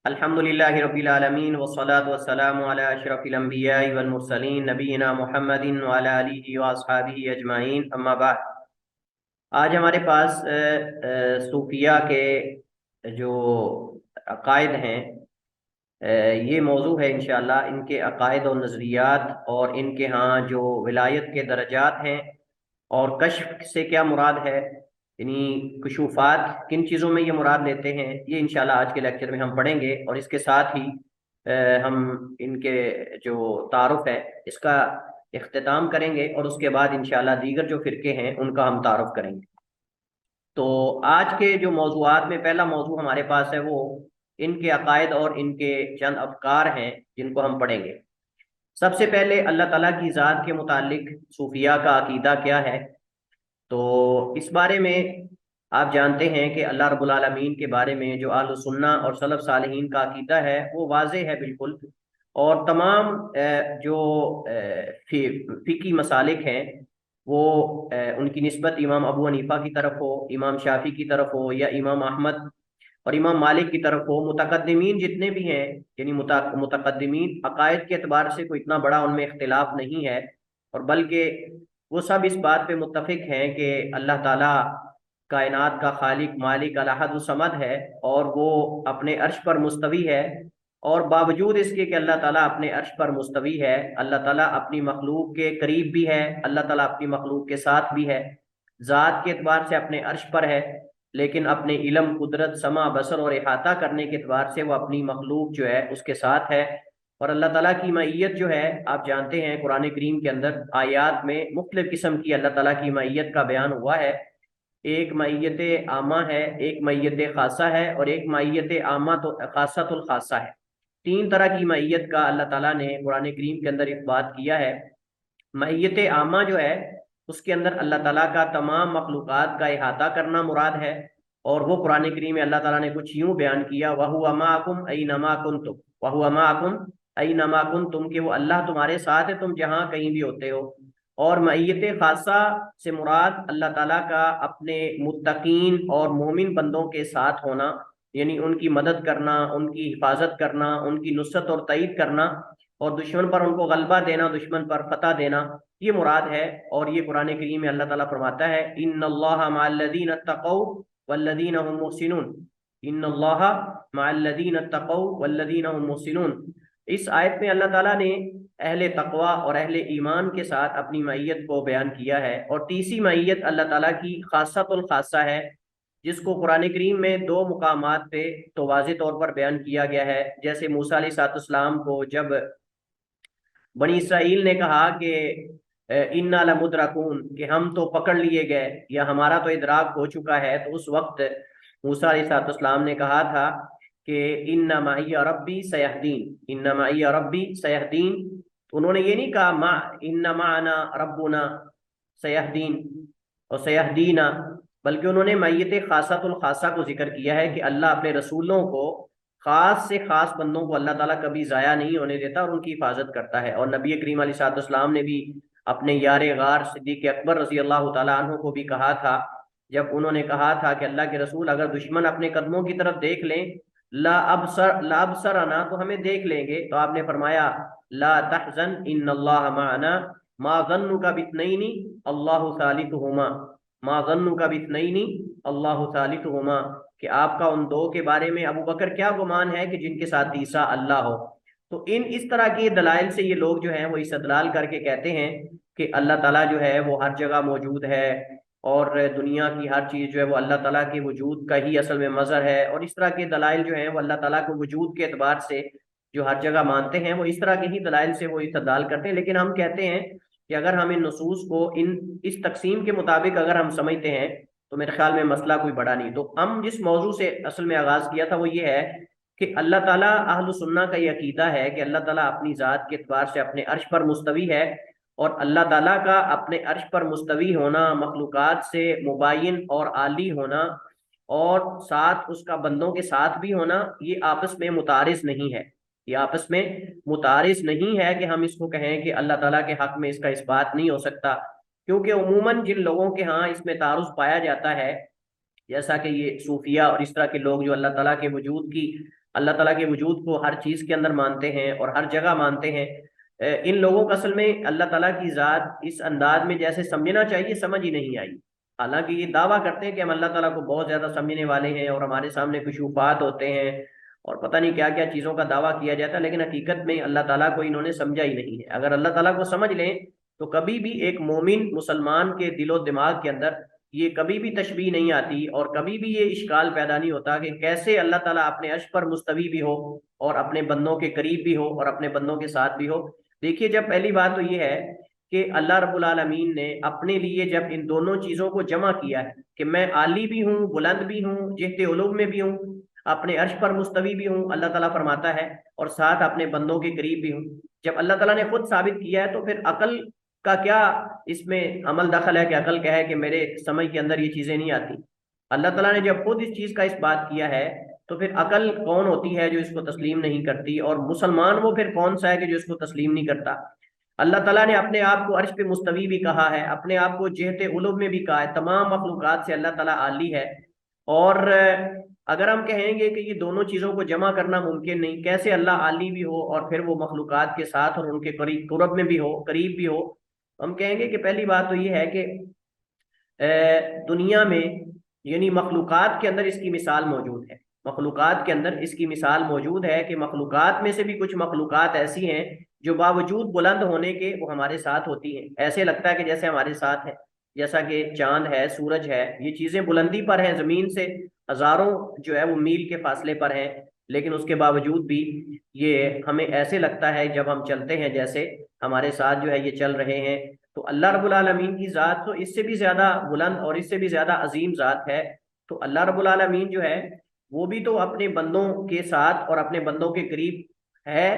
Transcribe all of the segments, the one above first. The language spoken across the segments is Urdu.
الحمدللہ رب العالمین والصلاة والسلام علی اشرف الانبیاء والمرسلین نبینا محمد وعلی آلہ واصحابہ اجمعین، اما بعد۔ آج ہمارے پاس صوفیہ کے جو عقائد ہیں، یہ موضوع ہے انشاءاللہ۔ ان کے عقائد و نظریات اور ان کے ہاں جو ولایت کے درجات ہیں اور کشف سے کیا مراد ہے، یعنی کشوفات کن چیزوں میں یہ مراد لیتے ہیں، یہ انشاءاللہ آج کے لیکچر میں ہم پڑھیں گے، اور اس کے ساتھ ہی ہم ان کے جو تعارف ہے اس کا اختتام کریں گے، اور اس کے بعد انشاءاللہ دیگر جو فرقے ہیں ان کا ہم تعارف کریں گے۔ تو آج کے جو موضوعات میں پہلا موضوع ہمارے پاس ہے وہ ان کے عقائد اور ان کے چند افکار ہیں جن کو ہم پڑھیں گے۔ سب سے پہلے اللہ تعالیٰ کی ذات کے متعلق صوفیہ کا عقیدہ کیا ہے؟ تو اس بارے میں آپ جانتے ہیں کہ اللہ رب العالمین کے بارے میں جو اہل سنہ اور سلف صالحین کا عقیدہ ہے وہ واضح ہے بالکل، اور تمام جو فقہی مسالک ہیں وہ ان کی نسبت امام ابو حنیفہ کی طرف ہو، امام شافعی کی طرف ہو، یا امام احمد اور امام مالک کی طرف ہو، متقدمین جتنے بھی ہیں، یعنی متقدمین عقائد کے اعتبار سے کوئی اتنا بڑا ان میں اختلاف نہیں ہے، اور بلکہ وہ سب اس بات پہ متفق ہیں کہ اللہ تعالیٰ کائنات کا خالق مالک الاحد الصمد ہے، اور وہ اپنے عرش پر مستوی ہے، اور باوجود اس کے کہ اللہ تعالیٰ اپنے عرش پر مستوی ہے، اللہ تعالیٰ اپنی مخلوق کے قریب بھی ہے، اللہ تعالیٰ اپنی مخلوق کے ساتھ بھی ہے، ذات کے اعتبار سے اپنے عرش پر ہے، لیکن اپنے علم، قدرت، سمع، بصر اور احاطہ کرنے کے اعتبار سے وہ اپنی مخلوق جو ہے اس کے ساتھ ہے۔ اور اللہ تعالیٰ کی معیت جو ہے آپ جانتے ہیں، قرآن کریم کے اندر آیات میں مختلف قسم کی اللہ تعالیٰ کی معیت کا بیان ہوا ہے۔ ایک معیت عامہ ہے، ایک معیت خاصہ ہے، اور ایک معیت عامہ تو خاصۃ الخاصہ ہے۔ تین طرح کی معیت کا اللہ تعالیٰ نے قرآن کریم کے اندر اثبات کیا ہے۔ معیت عامہ جو ہے اس کے اندر اللہ تعالیٰ کا تمام مخلوقات کا احاطہ کرنا مراد ہے، اور وہ قرآن کریم میں اللہ تعالیٰ نے کچھ یوں بیان کیا، وَهُوَ مَعَكُمْ أَيْنَمَا كُنْتُمْ وَهُوَ مَعَكُمْ أَيْنَمَا كُنْتُمْ، کہ وہ اللہ تمہارے ساتھ ہے تم جہاں کہیں بھی ہوتے ہو۔ اور معیت خاصہ سے مراد اللہ تعالیٰ کا اپنے متقین اور مومن بندوں کے ساتھ ہونا، یعنی ان کی مدد کرنا، ان کی حفاظت کرنا، ان کی نصرت اور تائید کرنا، اور دشمن پر ان کو غلبہ دینا، دشمن پر فتح دینا، یہ مراد ہے۔ اور یہ قرآن کریم میں اللہ تعالیٰ فرماتا ہے ان اللہ مع الذین اتقوا والذین هم محسنون، ان اللہ مع الذین اتقوا والذین هم محسنون۔ اس آیت میں اللہ تعالیٰ نے اہل تقوی اور اہل ایمان کے ساتھ اپنی معیت کو بیان کیا ہے، اور تیسری معیت اللہ تعالیٰ کی خاصۃ الخاصہ ہے، جس کو قرآن کریم میں دو مقامات پہ تو واضح طور پر بیان کیا گیا ہے۔ جیسے موسیٰ علیہ السلام کو جب بنی اسرائیل نے کہا کہ انا لمدرکون، کہ ہم تو پکڑ لیے گئے یا ہمارا تو ادراک ہو چکا ہے، تو اس وقت موسیٰ علیہ السلام نے کہا تھا کہ ان معی ربی سیہدین، ان معی ربی سیہدین۔ انہوں نے یہ نہیں کہا ما ان معنا ربنا سیہدین اور سیہدینا، بلکہ انہوں نے معیت خاصۃ الخاصہ کو ذکر کیا ہے کہ اللہ اپنے رسولوں کو، خاص سے خاص بندوں کو اللہ تعالیٰ کبھی ضائع نہیں ہونے دیتا اور ان کی حفاظت کرتا ہے۔ اور نبی کریم علیہ السلام نے بھی اپنے یار غار صدیق اکبر رضی اللہ تعالیٰ عنہ کو بھی کہا تھا، جب انہوں نے کہا تھا کہ اللہ کے رسول اگر دشمن اپنے قدموں کی طرف دیکھ لیں، لا ابصرنا، تو ہمیں دیکھ لیں گے، تو آپ نے فرمایا لا تحزن ان اللہ معنا ما ظنک باثنین اللہ ثالثہما، ما ظنک باثنین اللہ ثالثہما، کہ آپ کا ان دو کے بارے میں ابو بکر کیا گمان ہے کہ جن کے ساتھ تیسرا اللہ ہو۔ تو اس طرح کے دلائل سے یہ لوگ جو ہیں وہ استدلال کر کے کہتے ہیں کہ اللہ تعالیٰ جو ہے وہ ہر جگہ موجود ہے، اور دنیا کی ہر چیز جو ہے وہ اللہ تعالیٰ کے وجود کا ہی اصل میں مظہر ہے، اور اس طرح کے دلائل جو ہیں وہ اللہ تعالیٰ کو وجود کے اعتبار سے جو ہر جگہ مانتے ہیں وہ اس طرح کے ہی دلائل سے وہ استدلال کرتے ہیں۔ لیکن ہم کہتے ہیں کہ اگر ہم ان نصوص کو اس تقسیم کے مطابق اگر ہم سمجھتے ہیں تو میرے خیال میں مسئلہ کوئی بڑا نہیں۔ تو ہم جس موضوع سے اصل میں آغاز کیا تھا وہ یہ ہے کہ اللہ تعالیٰ، اہل سنہ کا یہ عقیدہ ہے کہ اللہ تعالیٰ اپنی ذات کے اعتبار سے اپنے عرش پر مستوی ہے، اور اللہ تعالیٰ کا اپنے عرش پر مستوی ہونا، مخلوقات سے مباین اور عالی ہونا، اور ساتھ اس کا بندوں کے ساتھ بھی ہونا، یہ آپس میں متعارض نہیں ہے، یہ آپس میں متعارض نہیں ہے کہ ہم اس کو کہیں کہ اللہ تعالیٰ کے حق میں اس کا اس بات نہیں ہو سکتا، کیونکہ عموماً جن لوگوں کے ہاں اس میں تعارض پایا جاتا ہے، جیسا کہ یہ صوفیہ اور اس طرح کے لوگ جو اللہ تعالیٰ کے وجود کی اللہ تعالیٰ کے وجود کو ہر چیز کے اندر مانتے ہیں اور ہر جگہ مانتے ہیں، ان لوگوں کو اصل میں اللہ تعالیٰ کی ذات اس انداز میں جیسے سمجھنا چاہیے سمجھ ہی نہیں آئی۔ حالانکہ یہ دعویٰ کرتے ہیں کہ ہم اللہ تعالیٰ کو بہت زیادہ سمجھنے والے ہیں اور ہمارے سامنے کشوفات ہوتے ہیں اور پتہ نہیں کیا کیا چیزوں کا دعویٰ کیا جاتا ہے، لیکن حقیقت میں اللہ تعالیٰ کو انہوں نے سمجھا ہی نہیں ہے۔ اگر اللہ تعالیٰ کو سمجھ لیں تو کبھی بھی ایک مومن مسلمان کے دل و دماغ کے اندر یہ کبھی بھی تشبیہ نہیں آتی اور کبھی بھی یہ اشکال پیدا نہیں ہوتا کہ کیسے اللہ تعالیٰ اپنے عرش پر مستوی بھی ہو اور اپنے بندوں کے قریب بھی ہو اور اپنے بندوں کے ساتھ بھی ہو۔ دیکھیے، جب پہلی بات تو یہ ہے کہ اللہ رب العالمین نے اپنے لیے جب ان دونوں چیزوں کو جمع کیا ہے کہ میں عالی بھی ہوں، بلند بھی ہوں، جہت علوم میں بھی ہوں، اپنے عرش پر مستوی بھی ہوں، اللہ تعالیٰ فرماتا ہے، اور ساتھ اپنے بندوں کے قریب بھی ہوں۔ جب اللہ تعالیٰ نے خود ثابت کیا ہے تو پھر عقل کا کیا اس میں عمل دخل ہے کہ عقل کہے کہ میرے سمجھ کے اندر یہ چیزیں نہیں آتی؟ اللہ تعالیٰ نے جب خود اس چیز کا اس بات کیا ہے تو پھر عقل کون ہوتی ہے جو اس کو تسلیم نہیں کرتی، اور مسلمان وہ پھر کون سا ہے کہ جو اس کو تسلیم نہیں کرتا؟ اللہ تعالیٰ نے اپنے آپ کو عرش پہ مستوی بھی کہا ہے، اپنے آپ کو جہت علوم میں بھی کہا ہے، تمام مخلوقات سے اللہ تعالیٰ عالی ہے۔ اور اگر ہم کہیں گے کہ یہ دونوں چیزوں کو جمع کرنا ممکن نہیں، کیسے اللہ عالی بھی ہو اور پھر وہ مخلوقات کے ساتھ اور ان کے قرب میں بھی ہو، قریب بھی ہو؟ ہم کہیں گے کہ پہلی بات تو یہ ہے کہ دنیا میں یعنی مخلوقات کے اندر اس کی مثال موجود ہے، مخلوقات کے اندر اس کی مثال موجود ہے کہ مخلوقات میں سے بھی کچھ مخلوقات ایسی ہیں جو باوجود بلند ہونے کے وہ ہمارے ساتھ ہوتی ہیں، ایسے لگتا ہے کہ جیسے ہمارے ساتھ ہے، جیسا کہ چاند ہے، سورج ہے، یہ چیزیں بلندی پر ہیں، زمین سے ہزاروں جو ہے وہ میل کے فاصلے پر ہیں، لیکن اس کے باوجود بھی یہ ہمیں ایسے لگتا ہے جب ہم چلتے ہیں جیسے ہمارے ساتھ جو ہے یہ چل رہے ہیں۔ تو اللہ رب العالمین کی ذات تو اس سے بھی زیادہ بلند اور اس سے بھی زیادہ عظیم ذات ہے۔ تو اللہ رب العالمین جو ہے وہ بھی تو اپنے بندوں کے ساتھ اور اپنے بندوں کے قریب ہے،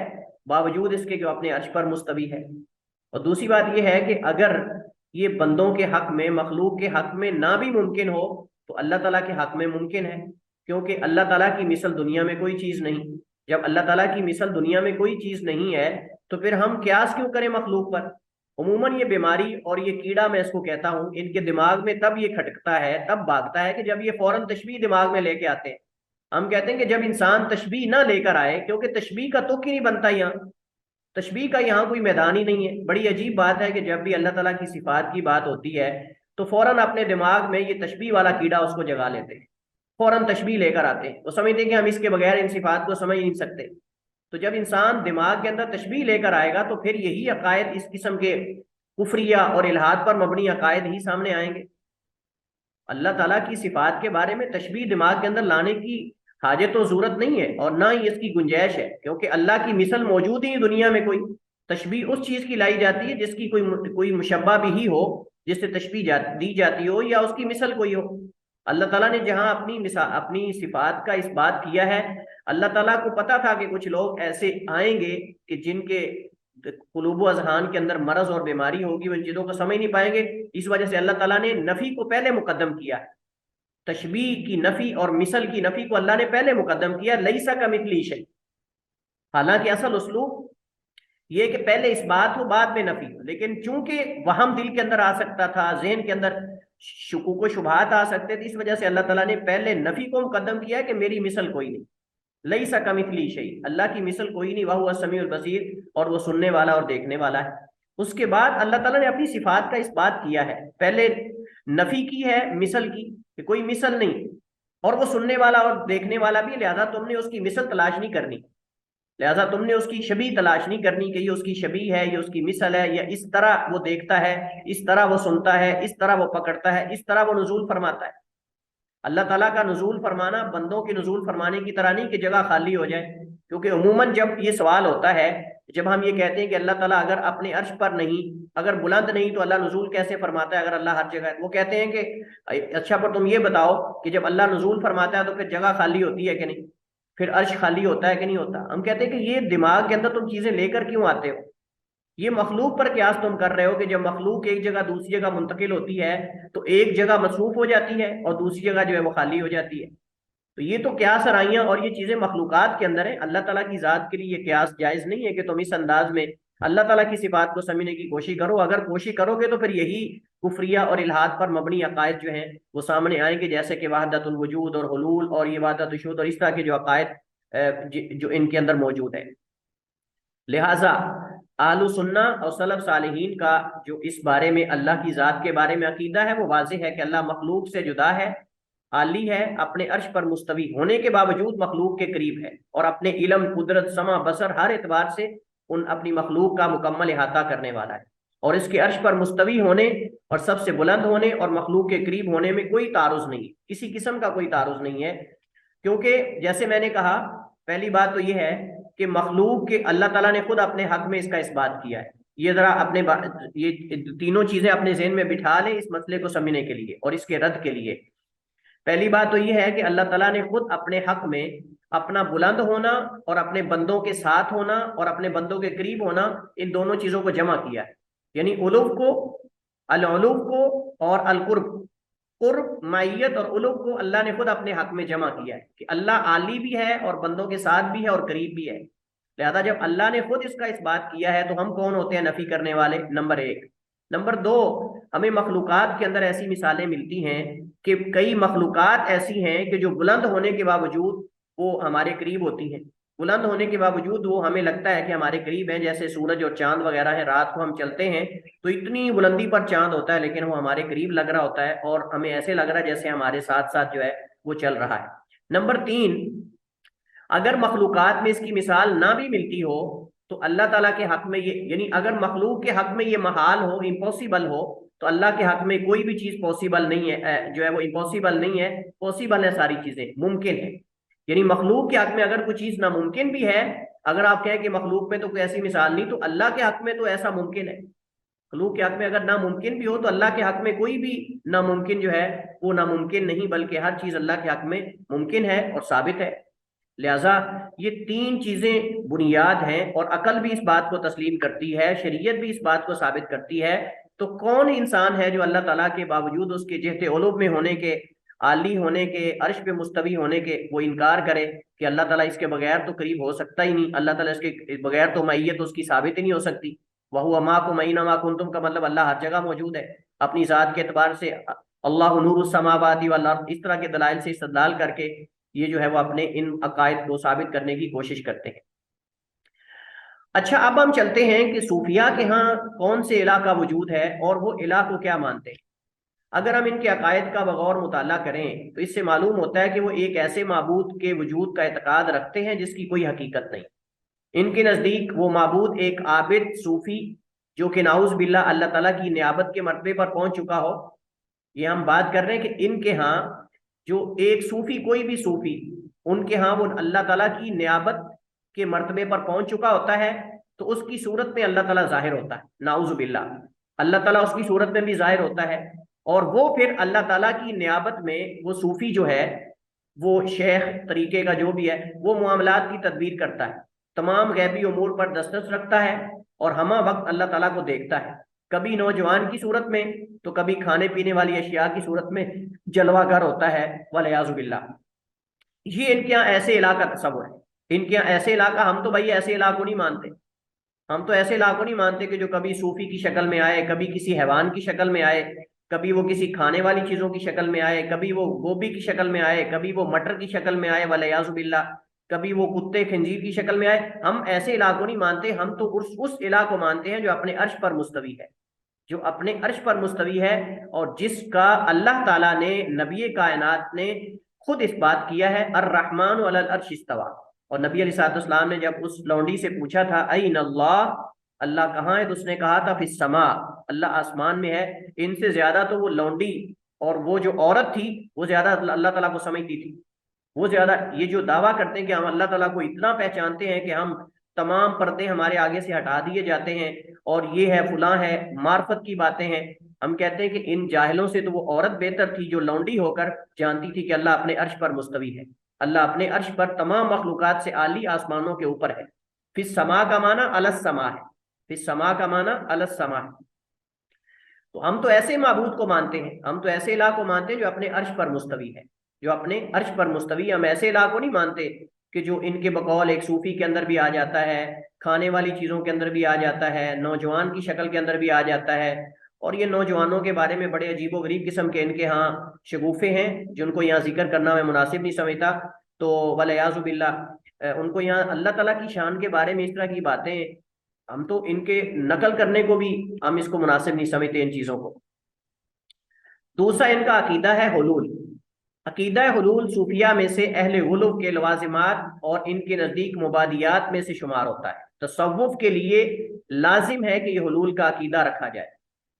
باوجود اس کے جو اپنے عرش پر مستوی ہے۔ اور دوسری بات یہ ہے کہ اگر یہ بندوں کے حق میں، مخلوق کے حق میں نہ بھی ممکن ہو تو اللہ تعالیٰ کے حق میں ممکن ہے، کیونکہ اللہ تعالیٰ کی مثل دنیا میں کوئی چیز نہیں۔ جب اللہ تعالیٰ کی مثل دنیا میں کوئی چیز نہیں ہے تو پھر ہم قیاس کیوں کریں مخلوق پر؟ عموماً یہ بیماری اور یہ کیڑا میں اس کو کہتا ہوں، ان کے دماغ میں تب یہ کھٹکتا ہے، تب بھاگتا ہے کہ جب یہ فوراً تشبیہ دماغ میں لے کے آتے ہیں۔ ہم کہتے ہیں کہ جب انسان تشبیہ نہ لے کر آئے، کیونکہ تشبیہ کا تک ہی نہیں بنتا، یہاں تشبیہ کا یہاں کوئی میدان ہی نہیں ہے۔ بڑی عجیب بات ہے کہ جب بھی اللہ تعالیٰ کی صفات کی بات ہوتی ہے تو فوراً اپنے دماغ میں یہ تشبیہ والا کیڑا اس کو جگا لیتے ہیں، فوراً تشبیہ لے کر آتے ہیں، وہ سمجھتے ہیں کہ ہم اس کے بغیر ان صفات کو سمجھ نہیں سکتے۔ تو جب انسان دماغ کے اندر تشبیہ لے کر آئے گا تو پھر یہی عقائد، اس قسم کے کفریہ اور الہاد پر مبنی عقائد ہی سامنے آئیں گے۔ اللہ تعالیٰ کی صفات کے بارے میں تشبیہ دماغ کے اندر لانے کی حاجت و ضرورت نہیں ہے اور نہ ہی اس کی گنجائش ہے، کیونکہ اللہ کی مثل موجود ہی دنیا میں کوئی۔ تشبیہ اس چیز کی لائی جاتی ہے جس کی کوئی مشبہ بھی ہی ہو، جس سے تشبیہ دی جاتی ہو یا اس کی مثل کوئی ہو۔ اللہ تعالیٰ نے جہاں اپنی صفات کا اس بات کیا ہے، اللہ تعالیٰ کو پتا تھا کہ کچھ لوگ ایسے آئیں گے کہ جن کے قلوب و اذہان کے اندر مرض اور بیماری ہوگی، وہ ان چیزوں کو سمجھ نہیں پائیں گے، اس وجہ سے اللہ تعالیٰ نے نفی کو پہلے مقدم کیا ہے۔ تشبیہ کی نفی اور مثل کی نفی کو اللہ نے پہلے مقدم کیا، لیسا کمثلہ شیء۔ حالانکہ اصل اسلوب یہ کہ پہلے اس بات ہو بعد میں نفی ہو، لیکن چونکہ وہم دل کے اندر آ سکتا تھا، ذہن کے اندر شکوک و شبہات آ سکتے تھے، اس وجہ سے اللہ تعالیٰ نے پہلے نفی کو مقدم کیا کہ میری مثل کوئی نہیں، لیسا کمثلہ شیء، اللہ کی مثل کوئی نہیں، وہو السمیع البصیر، اور وہ سننے والا اور دیکھنے والا ہے۔ اس کے بعد اللہ تعالیٰ نے اپنی صفات کا اس بات کیا ہے، پہلے نفی کی ہے مثل کی کہ کوئی مثل نہیں، اور وہ سننے والا اور دیکھنے والا بھی، لہذا تم نے اس کی مثل تلاش نہیں کرنی، لہذا تم نے اس کی شبیہ تلاش نہیں کرنی کہ یہ اس کی شبیہ ہے، یہ اس کی مثل ہے، یا اس طرح وہ دیکھتا ہے، اس طرح وہ سنتا ہے، اس طرح وہ پکڑتا ہے، اس طرح وہ نزول فرماتا ہے۔ اللہ تعالیٰ کا نزول فرمانا بندوں کے نزول فرمانے کی طرح نہیں کہ جگہ خالی ہو جائے، کیونکہ عموماً جب یہ سوال ہوتا ہے، جب ہم یہ کہتے ہیں کہ اللہ تعالیٰ اگر اپنے عرش پر نہیں، اگر بلند نہیں تو اللہ نزول کیسے فرماتا ہے اگر اللہ ہر جگہ ہے؟ وہ کہتے ہیں کہ اچھا پر تم یہ بتاؤ کہ جب اللہ نزول فرماتا ہے تو پھر جگہ خالی ہوتی ہے کہ نہیں، پھر عرش خالی ہوتا ہے کہ نہیں ہوتا؟ ہم کہتے ہیں کہ یہ دماغ کے اندر تم چیزیں لے کر کیوں آتے ہو؟ یہ مخلوق پر قیاس تم کر رہے ہو کہ جب مخلوق ایک جگہ دوسری جگہ منتقل ہوتی ہے تو ایک جگہ مصروف ہو جاتی ہے اور دوسری جگہ جو ہے وہ خالی ہو جاتی ہے۔ تو یہ تو قیاس آرائیاں اور یہ چیزیں مخلوقات کے اندر ہیں، اللہ تعالیٰ کی ذات کے لیے یہ قیاس جائز نہیں ہے کہ تم اس انداز میں اللہ تعالیٰ کی صفات کو سمجھنے کی کوشش کرو۔ اگر کوشش کرو گے تو پھر یہی کفریہ اور الہاد پر مبنی عقائد جو ہیں وہ سامنے آئیں گے، جیسے کہ وحدت الوجود اور حلول اور یہ وحدت الشہود اور اس طرح کے جو عقائد جو ان کے اندر موجود ہے۔ لہٰذا اہل سنہ اور سلف صالحین کا جو اس بارے میں اللہ کی ذات کے بارے میں عقیدہ ہے وہ واضح ہے کہ اللہ مخلوق سے جدا ہے، عالی ہے، اپنے عرش پر مستوی ہونے کے باوجود مخلوق کے قریب ہے، اور اپنے علم، قدرت، سمع، بصر ہر اعتبار سے اپنی مخلوق کا مکمل احاطہ کرنے والا ہے، اور اس کے عرش پر مستوی ہونے اور سب سے بلند ہونے اور مخلوق کے قریب ہونے میں کوئی تعارض نہیں، کسی قسم کا کوئی تعارض نہیں ہے، کیونکہ جیسے میں نے کہا پہلی بات تو یہ ہے کہ مخلوق کے اللہ تعالیٰ نے خود اپنے حق میں اس کا اثبات کیا ہے۔ یہ ذرا یہ تینوں چیزیں اپنے ذہن میں بٹھا لیں اس مسئلے کو سمجھنے کے لیے اور اس کے رد کے لیے۔ پہلی بات تو یہ ہے کہ اللہ تعالیٰ نے خود اپنے حق میں اپنا بلند ہونا اور اپنے بندوں کے ساتھ ہونا اور اپنے بندوں کے قریب ہونا، ان دونوں چیزوں کو جمع کیا ہے، یعنی العلو کو اور القرب، قرب، معیت اور علو کو اللہ نے خود اپنے حق میں جمع کیا ہے کہ اللہ عالی بھی ہے اور بندوں کے ساتھ بھی ہے اور قریب بھی ہے۔ لہذا جب اللہ نے خود اس کا اس بات کیا ہے تو ہم کون ہوتے ہیں نفی کرنے والے؟ نمبر ایک۔ نمبر دو، ہمیں مخلوقات کے اندر ایسی مثالیں ملتی ہیں کہ کئی مخلوقات ایسی ہیں کہ جو بلند ہونے کے باوجود وہ ہمارے قریب ہوتی ہیں، بلند ہونے کے باوجود وہ ہمیں لگتا ہے کہ ہمارے قریب ہیں، جیسے سورج اور چاند وغیرہ ہیں، رات کو ہم چلتے ہیں تو اتنی بلندی پر چاند ہوتا ہے لیکن وہ ہمارے قریب لگ رہا ہوتا ہے اور ہمیں ایسے لگ رہا ہے جیسے ہمارے ساتھ ساتھ جو ہے وہ چل رہا ہے۔ نمبر تین، اگر مخلوقات میں اس کی مثال نہ بھی ملتی ہو تو اللہ تعالیٰ کے حق میں یہ، یعنی اگر مخلوق کے حق میں یہ محال ہو، امپاسبل ہو، تو اللہ کے حق میں کوئی بھی چیز پاسبل نہیں ہے، جو ہے وہ امپاسبل نہیں ہے، پاسبل ہے، ساری چیزیں ممکن ہے۔ یعنی مخلوق کے حق میں اگر کوئی چیز ناممکن بھی ہے، اگر آپ کہیں کہ مخلوق میں تو کوئی ایسی مثال نہیں، تو اللہ کے حق میں تو ایسا ممکن ہے۔ مخلوق کے حق میں اگر ناممکن بھی ہو تو اللہ کے حق میں کوئی بھی ناممکن جو ہے وہ ناممکن نہیں، بلکہ ہر چیز اللہ کے حق میں ممکن ہے اور ثابت ہے۔ لہذا یہ تین چیزیں بنیاد ہیں اور عقل بھی اس بات کو تسلیم کرتی ہے، شریعت بھی اس بات کو ثابت کرتی ہے۔ تو کون انسان ہے جو اللہ تعالیٰ کے باوجود اس کے جہت علو میں ہونے کے، عالی ہونے کے، عرش پہ مستوی ہونے کے، وہ انکار کرے کہ اللہ تعالیٰ اس کے بغیر تو قریب ہو سکتا ہی نہیں، اللہ تعالیٰ اس کے بغیر تو معیت اس کی ثابت ہی نہیں ہو سکتی۔ وَهُوَ مَعَكُمْ أَيْنَمَا كُنتُمْ کا مطلب اللہ ہر جگہ موجود ہے اپنی ذات کے اعتبار سے۔ اللہ نور السماوات والارض، اس طرح کے دلائل سے استدلال کر کے یہ جو ہے وہ اپنے ان عقائد کو ثابت کرنے کی کوشش کرتے ہیں۔ اچھا، اب ہم چلتے ہیں کہ صوفیاء کے ہاں کون سے الہ کا وجود ہے اور وہ الہ کو کیا مانتے ہیں۔ اگر ہم ان کے عقائد کا بغور مطالعہ کریں تو اس سے معلوم ہوتا ہے کہ وہ ایک ایسے معبود کے وجود کا اعتقاد رکھتے ہیں جس کی کوئی حقیقت نہیں۔ ان کے نزدیک وہ معبود ایک عابد صوفی جو کہ نعوذ باللہ اللہ تعالیٰ کی نیابت کے مرتبے پر پہنچ چکا ہو۔ یہ ہم بات کر رہے ہیں کہ ان کے ہاں جو ایک صوفی، کوئی بھی صوفی، ان کے ہاں وہ اللہ تعالیٰ کی نیابت کے مرتبے پر پہنچ چکا ہوتا ہے تو اس کی صورت میں اللہ تعالیٰ ظاہر ہوتا ہے، نعوذ باللہ، اللہ تعالیٰ اس کی صورت میں بھی ظاہر ہوتا ہے، اور وہ پھر اللہ تعالیٰ کی نیابت میں وہ صوفی جو ہے، وہ شیخ طریقے کا جو بھی ہے، وہ معاملات کی تدبیر کرتا ہے، تمام غیبی امور پر دسترس رکھتا ہے اور ہمہ وقت اللہ تعالیٰ کو دیکھتا ہے، کبھی نوجوان کی صورت میں تو کبھی کھانے پینے والی اشیاء کی صورت میں جلوہ گر ہوتا ہے، والعیاذ باللہ۔ یہ ان کے یہاں ایسے الہ کا تصور ہے، ان کے یہاں ایسے الہ کا، ہم تو بھائی ایسے الہ کو نہیں مانتے، ہم تو ایسے الہ کو نہیں مانتے کہ جو کبھی صوفی کی شکل میں آئے، کبھی کسی حیوان کی شکل میں آئے، کبھی وہ کسی کھانے والی چیزوں کی شکل میں آئے، کبھی وہ گوبھی کی شکل میں آئے، کبھی وہ مٹر کی شکل میں آئے، والعیاذ باللہ، کبھی وہ کتے خنزیر کی شکل میں آئے۔ ہم ایسے الہ کو نہیں مانتے، ہم تو اس الہ کو مانتے ہیں جو اپنے عرش پر مستوی ہے، جو اپنے عرش پر مستوی ہے، اور جس کا اللہ تعالیٰ نے، نبی کائنات نے خود اس بات کیا ہے، الرحمن علی العرش استویٰ۔ اور نبی علیہ السلام نے جب اس لونڈی سے پوچھا تھا این اللہ، اللہ کہاں ہے، تو اس نے کہا تھا فی السماء، اللہ آسمان میں ہے۔ ان سے زیادہ تو وہ لونڈی اور وہ جو عورت تھی وہ زیادہ اللہ تعالیٰ کو سمجھتی تھی، وہ زیادہ، یہ جو دعویٰ کرتے ہیں کہ ہم اللہ تعالیٰ کو اتنا پہچانتے ہیں کہ ہم تمام پردے ہمارے آگے سے ہٹا دیے جاتے ہیں، اور یہ ہے فلاں ہے، معرفت کی باتیں ہیں، ہم کہتے ہیں کہ ان جاہلوں سے تو وہ عورت بہتر تھی جو لونڈی ہو کر جانتی تھی کہ اللہ اپنے عرش پر مستوی ہے، اللہ اپنے عرش پر تمام مخلوقات سے عالی، آسمانوں کے اوپر ہے۔ فی السماء کا معنی علی السماء ہے، فی السماء کا معنی علی السماء ہے۔ تو ہم تو ایسے معبود کو مانتے ہیں، ہم تو ایسے الہ کو مانتے ہیں جو اپنے عرش پر مستوی ہے، جو اپنے عرش پر مستوی۔ ہم ایسے الہ کو نہیں مانتے کہ جو ان کے بقول ایک صوفی کے اندر بھی آ جاتا ہے، کھانے والی چیزوں کے اندر بھی آ جاتا ہے، نوجوان کی شکل کے اندر بھی آ جاتا ہے، اور یہ نوجوانوں کے بارے میں بڑے عجیب و غریب قسم کے ان کے ہاں شگوفے ہیں جن کو یہاں ذکر کرنا میں مناسب نہیں سمجھتا۔ تو والعیاذ باللہ، ان کو یہاں اللہ تعالیٰ کی شان کے بارے میں اس طرح کی باتیں، ہم تو ان کے نقل کرنے کو بھی ہم اس کو مناسب نہیں سمجھتے ان چیزوں کو۔ دوسرا ان کا عقیدہ ہے حلول۔ عقیدہ حلول صوفیہ میں سے اہل غلو کے لوازمات اور ان کے نزدیک مبادیات میں سے شمار ہوتا ہے۔ تصوف کے لیے لازم ہے کہ یہ حلول کا عقیدہ رکھا جائے،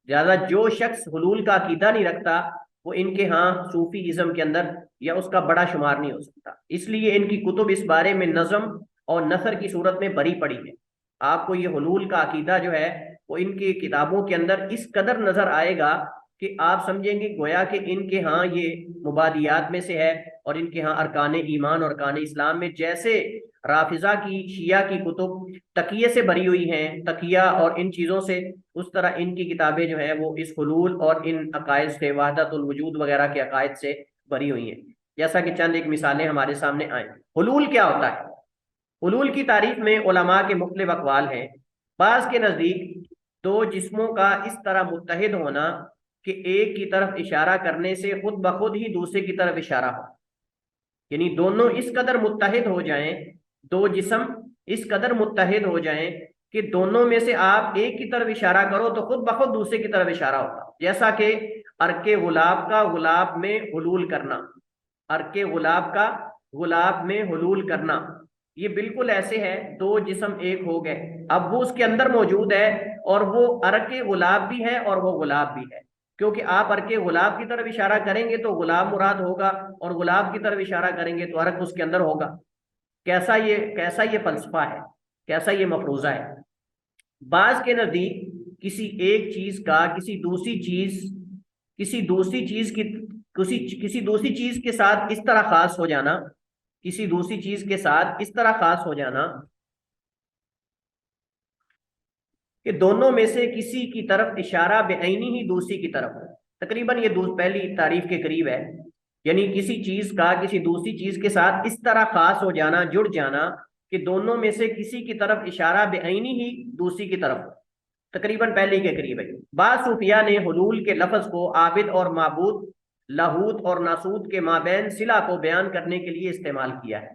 لہٰذا جو شخص حلول کا عقیدہ نہیں رکھتا وہ ان کے ہاں صوفی ازم کے اندر یا اس کا بڑا شمار نہیں ہو سکتا۔ اس لیے ان کی کتب اس بارے میں نظم اور نثر کی صورت میں بھری پڑی ہے۔ آپ کو یہ حلول کا عقیدہ جو ہے وہ ان کی کتابوں کے اندر اس قدر نظر آئے گا کہ آپ سمجھیں گے گویا کہ ان کے ہاں یہ مبادیات میں سے ہے، اور ان کے ہاں ارکان ایمان اور ارکان اسلام میں جیسے رافضہ کی شیعہ کی کتب تقیہ سے بھری ہوئی ہیں، تقیہ اور ان چیزوں سے، اس طرح ان کی کتابیں جو ہیں وہ اس حلول اور ان عقائد سے، وحدت الوجود وغیرہ کے عقائد سے بھری ہوئی ہیں۔ جیسا کہ چند ایک مثالیں ہمارے سامنے آئیں۔ حلول کیا ہوتا ہے؟ حلول کی تعریف میں علماء کے مختلف اقوال ہیں۔ بعض کے نزدیک دو جسموں کا اس طرح متحد ہونا کہ ایک کی طرف اشارہ کرنے سے خود بخود ہی دوسرے کی طرف اشارہ ہو، یعنی دونوں اس قدر متحد ہو جائیں، دو جسم اس قدر متحد ہو جائیں کہ دونوں میں سے آپ ایک کی طرف اشارہ کرو تو خود بخود دوسرے کی طرف اشارہ ہوتا، جیسا کہ ارک غلاب کا غلاب میں حلول کرنا، ارک غلاب کا غلاب میں حلول کرنا، یہ بالکل ایسے ہے دو جسم ایک ہو گئے، اب وہ اس کے اندر موجود ہے اور وہ ارک غلاب بھی ہے اور وہ غلاب بھی ہے، کیونکہ آپ ارک غلاب کی طرف اشارہ کریں گے تو غلاب مراد ہوگا، اور غلاب کی طرف اشارہ کریں گے تو ارک اس کے اندر ہوگا۔ کیسا یہ فلسفہ ہے، کیسا یہ مفروضہ ہے۔ بعض کے نزدیک کسی ایک چیز کا کسی دوسری چیز کے ساتھ اس طرح خاص ہو جانا، کسی دوسری چیز کے ساتھ اس طرح خاص ہو جانا کہ دونوں میں سے کسی کی طرف اشارہ بعینی ہی دوسری کی طرف ہے۔ تقریباً یہ پہلی تعریف کے قریب ہے، یعنی کسی چیز کا کسی دوسری چیز کے ساتھ اس طرح خاص ہو جانا، جڑ جانا کہ دونوں میں سے کسی کی طرف اشارہ بعینی ہی دوسری کی طرف، تقریباً پہلی کے قریب ہے۔ بعض صوفیہ نے حلول کے لفظ کو عابد اور معبود، لاہوت اور ناسوت کے مابین صلہ کو بیان کرنے کے لیے استعمال کیا ہے۔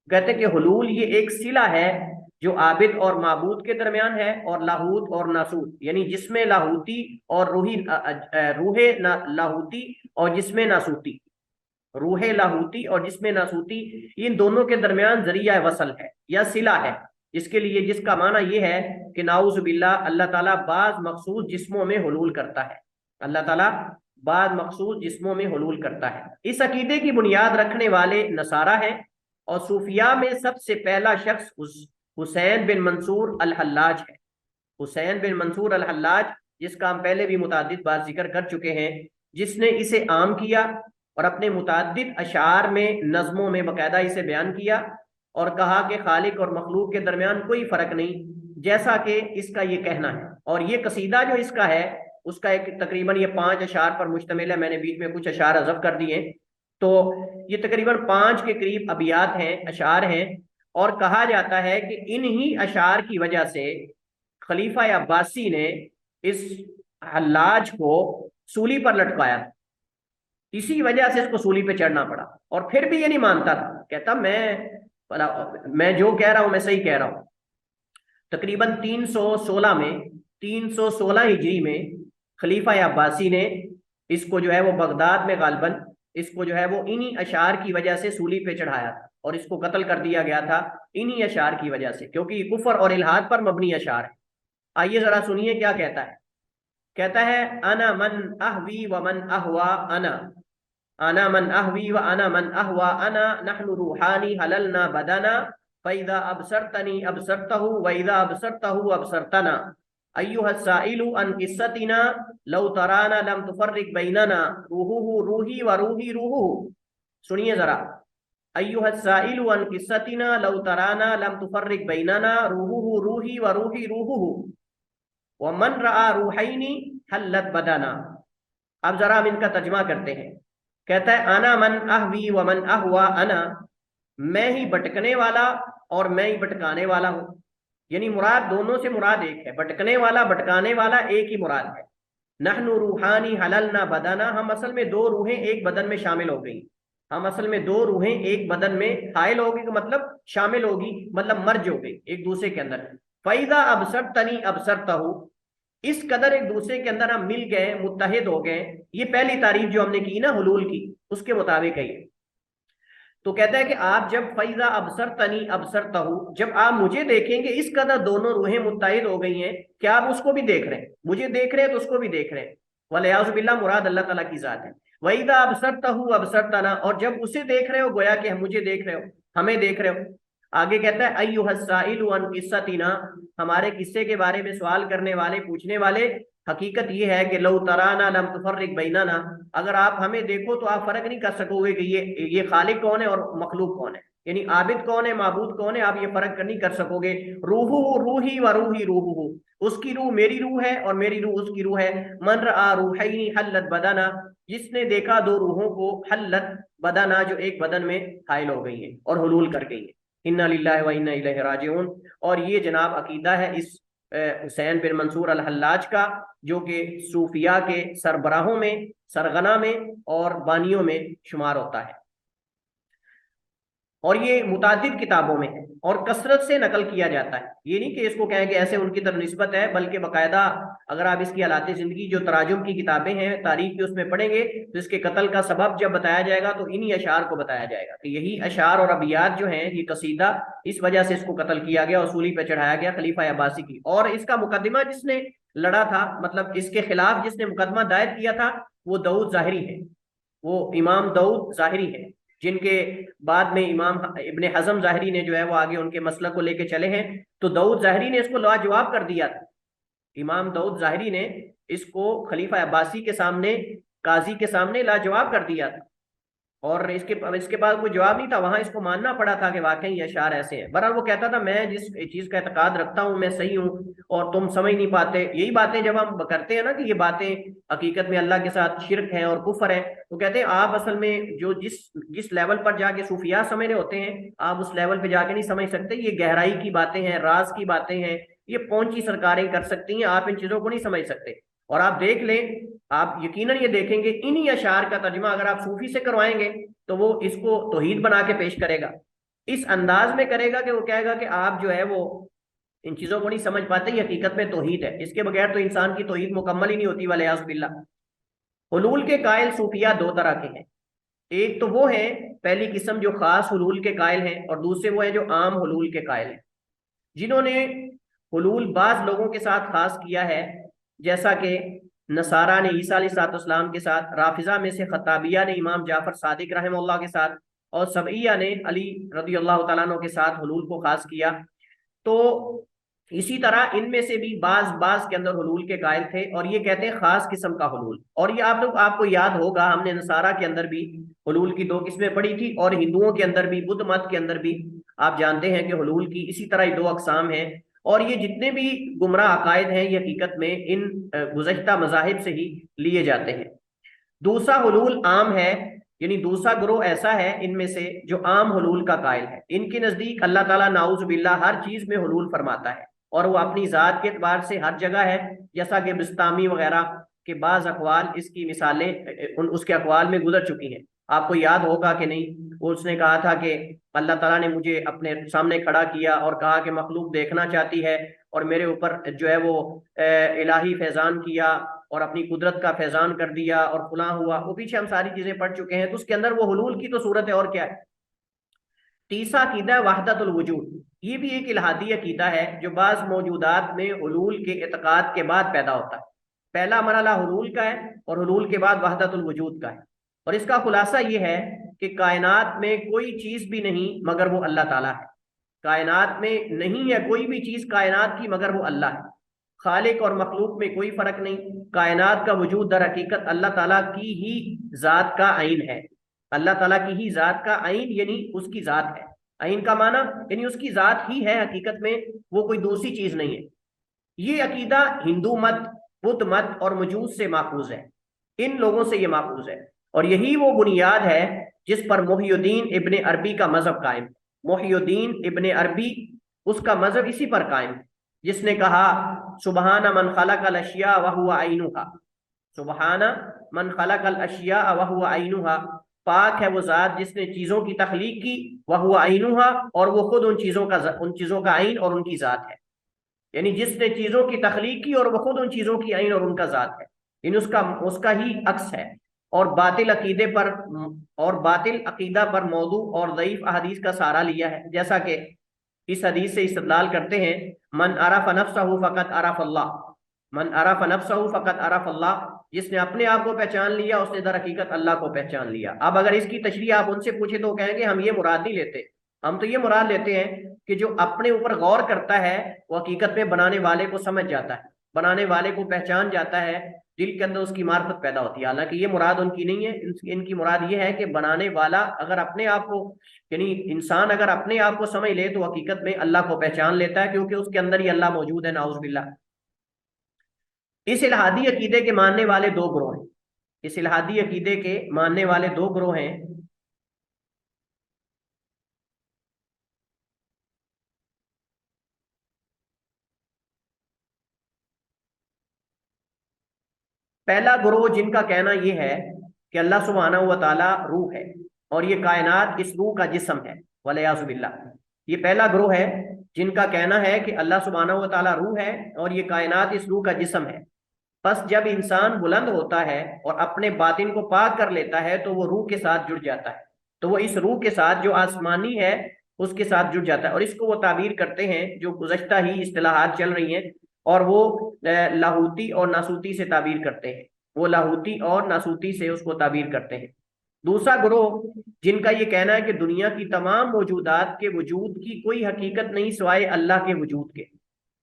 کہتے ہیں کہ حلول یہ ایک صلہ ہے جو عابد اور معبود کے درمیان ہے، اور لاہوت اور ناسوت یعنی جسم لاہوتی اور روح لاہوتی اور جسم ناسوتی، روح لاہوتی اور جسم ناسوتی، ان دونوں کے درمیان ذریعہ وصل ہے یا صلہ ہے، جس کا معنی یہ ہے کہ نعوذ باللہ اللہ تعالیٰ بعض مخصوص جسموں میں حلول کرتا ہے، اللہ تعالیٰ بعض مخصوص جسموں میں حلول کرتا ہے۔ اس عقیدے کی بنیاد رکھنے والے نصارہ ہیں، اور صوفیاء میں سب سے پہلا شخص حسین بن منصور الحلاج ہے۔ حسین بن منصور الحلاج، جس کا ہم پہلے بھی متعدد بار ذکر کر چکے ہیں، جس نے اسے عام کیا اور اپنے متعدد اشعار میں، نظموں میں باقاعدہ اسے بیان کیا اور کہا کہ خالق اور مخلوق کے درمیان کوئی فرق نہیں، جیسا کہ اس کا یہ کہنا ہے۔ اور یہ قصیدہ جو اس کا ہے، اس کا ایک تقریباً یہ 5 اشعار پر مشتمل ہے، میں نے بیچ میں کچھ اشعار حذف کر دیے، تو یہ تقریباً 5 کے قریب ابیات ہیں، اشعار ہیں، اور کہا جاتا ہے کہ انہی اشعار کی وجہ سے خلیفہ عباسی نے اس حلاج کو سولی پر لٹکایا تھا، اسی وجہ سے اس کو سولی پہ چڑھنا پڑا، اور پھر بھی یہ نہیں مانتا تھا، کہتا میں جو کہہ رہا ہوں میں صحیح کہہ رہا ہوں۔ تقریباً 316 ہجری میں خلیفہ عباسی نے اس کو جو ہے وہ بغداد میں غالباً اس کو جو ہے وہ انہی اشعار کی وجہ سے سولی پہ چڑھایا تھا، اور اس کو قتل کر دیا گیا تھا انہی اشعار کی وجہ سے، کیونکہ یہ کفر اور الحاد پر مبنی اشعار ہے۔ آئیے ذرا سنیے کیا کہتا ہے۔ کہتا ہے انا من احوی ومن احوا انا من احوی وانا من احوا انا نحن روحانی حللنا بدنا فاذا ابصرتنی ابصرته واذا ابصرته ابصرتنا ایها السائل عن قصتنا لو ترانا لم تفرق بیننا روحه روحی وروحی روحه۔ سنیے ذرا، ایها السائل عن قصتنا لو ترانا لم تفرق بیننا روحه روحی وروحی روحه ومن رأى روحین حلت بدنا۔ اب ذرا ہم ان کا ترجمہ کرتے ہیں۔ کہتا ہے انا من احوی ومن احوا انا، میں ہی بٹکنے والا اور میں ہی بٹکانے والا ہوں، یعنی مراد دونوں سے مراد ایک ہے، بٹکنے والا بٹکانے والا ایک ہی مراد ہے۔ نحن روحانی حللنا بدنا، ہم اصل میں 2 روحیں ایک بدن میں شامل ہو گئی، ہم اصل میں 2 روحیں ایک بدن میں حائل ہو گئی، مطلب شامل ہوگی، مطلب مرج ہو گئی ایک دوسرے کے اندر. فَإِذَا أَبْصَرْتَنِي أَبْصَرْتَهُ، اس قدر ایک دوسرے کے اندر ہم مل گئے، متحد ہو گئے. یہ پہلی تعریف جو ہم نے کی نا حلول کی، اس کے مطابق ہے یہ. تو کہتا ہے کہ آپ جب فَإِذَا أَبْصَرْتَنِي أَبْصَرْتَهُ، جب آپ مجھے دیکھیں گے، اس قدر دونوں روحیں متحد ہو گئی ہیں کہ آپ اس کو بھی دیکھ رہے ہیں، مجھے دیکھ رہے ہیں تو اس کو بھی دیکھ رہے ہیں. وَالْعِيَاذُ بِاللَّهِ، مراد اللہ تعالیٰ کی ذات ہے. وَإِذَا أَبْصَرْتَهُ أَبْصَرْتَنَا، اور جب اسے دیکھ رہے ہو گویا کہ ہم مجھے دیکھ رہے ہو، ہمیں دیکھ رہے ہو. آگے کہتا ہے أَيُّهَا السَّائِلُ عَنْ قِصَّتِنَا، ہمارے قصے کے بارے میں سوال کرنے والے، پوچھنے والے، حقیقت یہ ہے کہ لو ترانا لم تفرق بیننا، اگر آپ ہمیں دیکھو تو آپ فرق نہیں کر سکو گے کہ یہ خالق کون ہے اور مخلوق کون ہے، یعنی عابد کون ہے معبود کون ہے، آپ یہ فرق نہیں کر سکو گے. روحہ روحی و روحی روحہ، اس کی روح میری روح ہے اور میری روح اس کی روح ہے. من رآ روحین حلت بدنا، جس نے دیکھا دو روحوں کو، حلت بدنا، جو ایک بدن میں حائل ہو گئی ہیں اور حلول کر گئی ہیں. انا للہ و انا الیہ راجعون. اور یہ جناب عقیدہ ہے اس حسین بن منصور الحلاج کا، جو کہ صوفیاء کے سربراہوں میں، سرغنہ میں اور بانیوں میں شمار ہوتا ہے. اور یہ متعدد کتابوں میں ہے اور کثرت سے نقل کیا جاتا ہے. یہ نہیں کہ اس کو کہیں کہ ایسے ان کی طرف نسبت ہے، بلکہ باقاعدہ اگر آپ اس کی حالات زندگی جو تراجم کی کتابیں ہیں تاریخ کی، اس میں پڑھیں گے تو اس کے قتل کا سبب جب بتایا جائے گا تو انہی اشعار کو بتایا جائے گا کہ یہی اشعار اور ابیات جو ہیں، یہ قصیدہ، اس وجہ سے اس کو قتل کیا گیا اور سولی پہ چڑھایا گیا خلیفہ عباسی کی. اور اس کا مقدمہ جس نے لڑا تھا، مطلب اس کے خلاف جس نے مقدمہ دائر کیا تھا، وہ داؤد ظاہری ہے، وہ امام داؤد ظاہری ہے، جن کے بعد میں امام ابن حزم ظاہری نے جو ہے وہ آگے ان کے مسلک کو لے کے چلے ہیں. تو داؤد ظاہری نے اس کو لاجواب کر دیا تھا. امام داؤد ظاہری نے اس کو خلیفہ عباسی کے سامنے، قاضی کے سامنے لاجواب کر دیا تھا، اور اس کے بعد کوئی جواب نہیں تھا. وہاں اس کو ماننا پڑا تھا کہ واقعی یہ اشعار ایسے ہیں. بہرحال وہ کہتا تھا میں جس چیز کا اعتقاد رکھتا ہوں میں صحیح ہوں اور تم سمجھ نہیں پاتے. یہی باتیں جب ہم کرتے ہیں نا کہ یہ باتیں حقیقت میں اللہ کے ساتھ شرک ہیں اور کفر ہے، تو کہتے ہیں آپ اصل میں جو جس لیول پر جا کے صوفیاء سمجھ رہے ہوتے ہیں، آپ اس لیول پہ جا کے نہیں سمجھ سکتے. یہ گہرائی کی باتیں ہیں، راز کی باتیں ہیں، یہ پہنچی سرکاریں کر سکتی ہیں، آپ ان چیزوں کو نہیں سمجھ سکتے. اور آپ دیکھ لیں، آپ یقیناً یہ دیکھیں گے انہی اشعار کا ترجمہ اگر آپ صوفی سے کروائیں گے تو وہ اس کو توحید بنا کے پیش کرے گا، اس انداز میں کرے گا کہ وہ کہے گا کہ آپ جو ہے وہ ان چیزوں کو نہیں سمجھ پاتے، یہ حقیقت میں توحید ہے. اس کے بغیر تو انسان کی توحید مکمل ہی نہیں ہوتی، والعیاذ باللہ. حلول کے قائل صوفیاء دو طرح کے ہیں. ایک تو وہ ہیں پہلی قسم جو خاص حلول کے قائل ہیں، اور دوسرے وہ ہیں جو عام حلول کے قائل ہیں، جنہوں نے حلول بعض لوگوں کے ساتھ خاص کیا ہے، جیسا کہ نصارہ نے عیسیٰ علیہ السلام کے ساتھ، رافضہ میں سے خطابیہ نے امام جعفر صادق رحمہ اللہ کے ساتھ، اور سبعیہ نے علی رضی اللہ تعالیٰ عنہ کے ساتھ حلول کو خاص کیا. تو اسی طرح ان میں سے بھی بعض کے اندر حلول کے قائل تھے، اور یہ کہتے ہیں خاص قسم کا حلول. اور یہ آپ کو یاد ہوگا، ہم نے نصارہ کے اندر بھی حلول کی دو قسمیں پڑھی تھی، اور ہندوؤں کے اندر بھی، بدھ مت کے اندر بھی آپ جانتے ہیں کہ حلول کی اسی طرح ہی دو اقسام ہیں. اور یہ جتنے بھی گمراہ عقائد ہیں یہ حقیقت میں ان گزشتہ مذاہب سے ہی لیے جاتے ہیں. دوسرا حلول عام ہے، یعنی دوسرا گروہ ایسا ہے ان میں سے جو عام حلول کا قائل ہے. ان کے نزدیک اللہ تعالیٰ نعوذ باللہ ہر چیز میں حلول فرماتا ہے، اور وہ اپنی ذات کے اعتبار سے ہر جگہ ہے، جیسا کہ بستامی وغیرہ کے بعض اقوال، اس کی مثالیں اس کے اقوال میں گزر چکی ہیں. آپ کو یاد ہوگا کہ نہیں، وہ اس نے کہا تھا کہ اللہ تعالیٰ نے مجھے اپنے سامنے کھڑا کیا اور کہا کہ مخلوق دیکھنا چاہتی ہے، اور میرے اوپر جو ہے وہ الہی فیضان کیا اور اپنی قدرت کا فیضان کر دیا اور فلاں ہوا. وہ پیچھے ہم ساری چیزیں پڑھ چکے ہیں، تو اس کے اندر وہ حلول کی تو صورت ہے، اور کیا ہے. تیسرا عقیدہ وحدت الوجود. یہ بھی ایک الہادی عقیدہ ہے جو بعض موجودات میں حلول کے اعتقاد کے بعد پیدا ہوتا ہے. پہلا مرحلہ حلول کا ہے اور حلول کے بعد وحدت الوجود کا ہے. اور اس کا خلاصہ یہ ہے کہ کائنات میں کوئی چیز بھی نہیں مگر وہ اللہ تعالیٰ ہے. کائنات میں نہیں ہے کوئی بھی چیز کائنات کی مگر وہ اللہ ہے. خالق اور مخلوق میں کوئی فرق نہیں. کائنات کا وجود در حقیقت اللہ تعالیٰ کی ہی ذات کا عین ہے. اللہ تعالیٰ کی ہی ذات کا عین یعنی اس کی ذات ہے. عین کا معنی یعنی اس کی ذات ہی ہے، حقیقت میں وہ کوئی دوسری چیز نہیں ہے. یہ عقیدہ ہندو مت، بدھ مت اور مجوس سے ماخوذ ہے، ان لوگوں سے یہ ماخوذ ہے. اور یہی وہ بنیاد ہے جس پر محی الدین ابن عربی کا مذہب قائم. محی الدین ابن عربی، اس کا مذہب اسی پر قائم ہے، جس نے کہا سبحان من خلق الاشیاء وهو عینھا، سبحان من خلق الاشیاء وهو عینھا، پاک ہے وہ ذات جس نے چیزوں کی تخلیق کی، وہو عینھا، اور وہ خود ان چیزوں کا عین اور ان کی ذات ہے، یعنی جس نے چیزوں کی تخلیق کی اور وہ خود ان چیزوں کی عین اور ان کا ذات ہے، یعنی اس کا ہی عکس ہے۔ اور باطل عقیدہ پر موضوع اور ضعیف احادیث کا سہارا لیا ہے، جیسا کہ اس حدیث سے استدلال کرتے ہیں، من عرف نفسہ فقط عرف اللہ، من عرف نفسہ فقط عرف اللہ، جس نے اپنے آپ کو پہچان لیا اس نے در حقیقت اللہ کو پہچان لیا۔ اب اگر اس کی تشریح آپ ان سے پوچھیں تو کہیں گے ہم یہ مراد نہیں لیتے، ہم تو یہ مراد لیتے ہیں کہ جو اپنے اوپر غور کرتا ہے وہ حقیقت میں بنانے والے کو سمجھ جاتا ہے، بنانے والے کو پہچان جاتا ہے، دل کے اندر اس کی معرفت پیدا ہوتی ہے۔ حالانکہ یہ مراد ان کی نہیں ہے، ان کی مراد یہ ہے کہ بنانے والا اگر اپنے آپ کو، یعنی انسان اگر اپنے آپ کو سمجھ لے تو حقیقت میں اللہ کو پہچان لیتا ہے، کیونکہ اس کے اندر ہی اللہ موجود ہے، نعوذ باللہ۔ اس الہادی عقیدے کے ماننے والے دو گروہ ہیں، اس الہادی عقیدے کے ماننے والے دو گروہ ہیں۔ پہلا گروہ جن کا کہنا یہ ہے کہ اللہ سبحانہ و تعالیٰ روح ہے اور یہ کائنات اس روح کا جسم ہے، والعیاذ باللہ، یہ پہلا گروہ ہے جن کا کہنا ہے کہ اللہ سبحانہ و تعالیٰ روح ہے اور یہ کائنات اس روح کا جسم ہے۔ بس جب انسان بلند ہوتا ہے اور اپنے باطن کو پاک کر لیتا ہے تو وہ روح کے ساتھ جڑ جاتا ہے، تو وہ اس روح کے ساتھ جو آسمانی ہے اس کے ساتھ جڑ جاتا ہے، اور اس کو وہ تعبیر کرتے ہیں جو گزشتہ ہی اصطلاحات چل رہی ہیں، اور وہ لاہوتی اور ناسوتی سے تعبیر کرتے ہیں، وہ لاہوتی اور ناسوتی سے اس کو تعبیر کرتے ہیں۔ دوسرا گروہ جن کا یہ کہنا ہے کہ دنیا کی تمام موجودات کے وجود کی کوئی حقیقت نہیں سوائے اللہ کے وجود کے،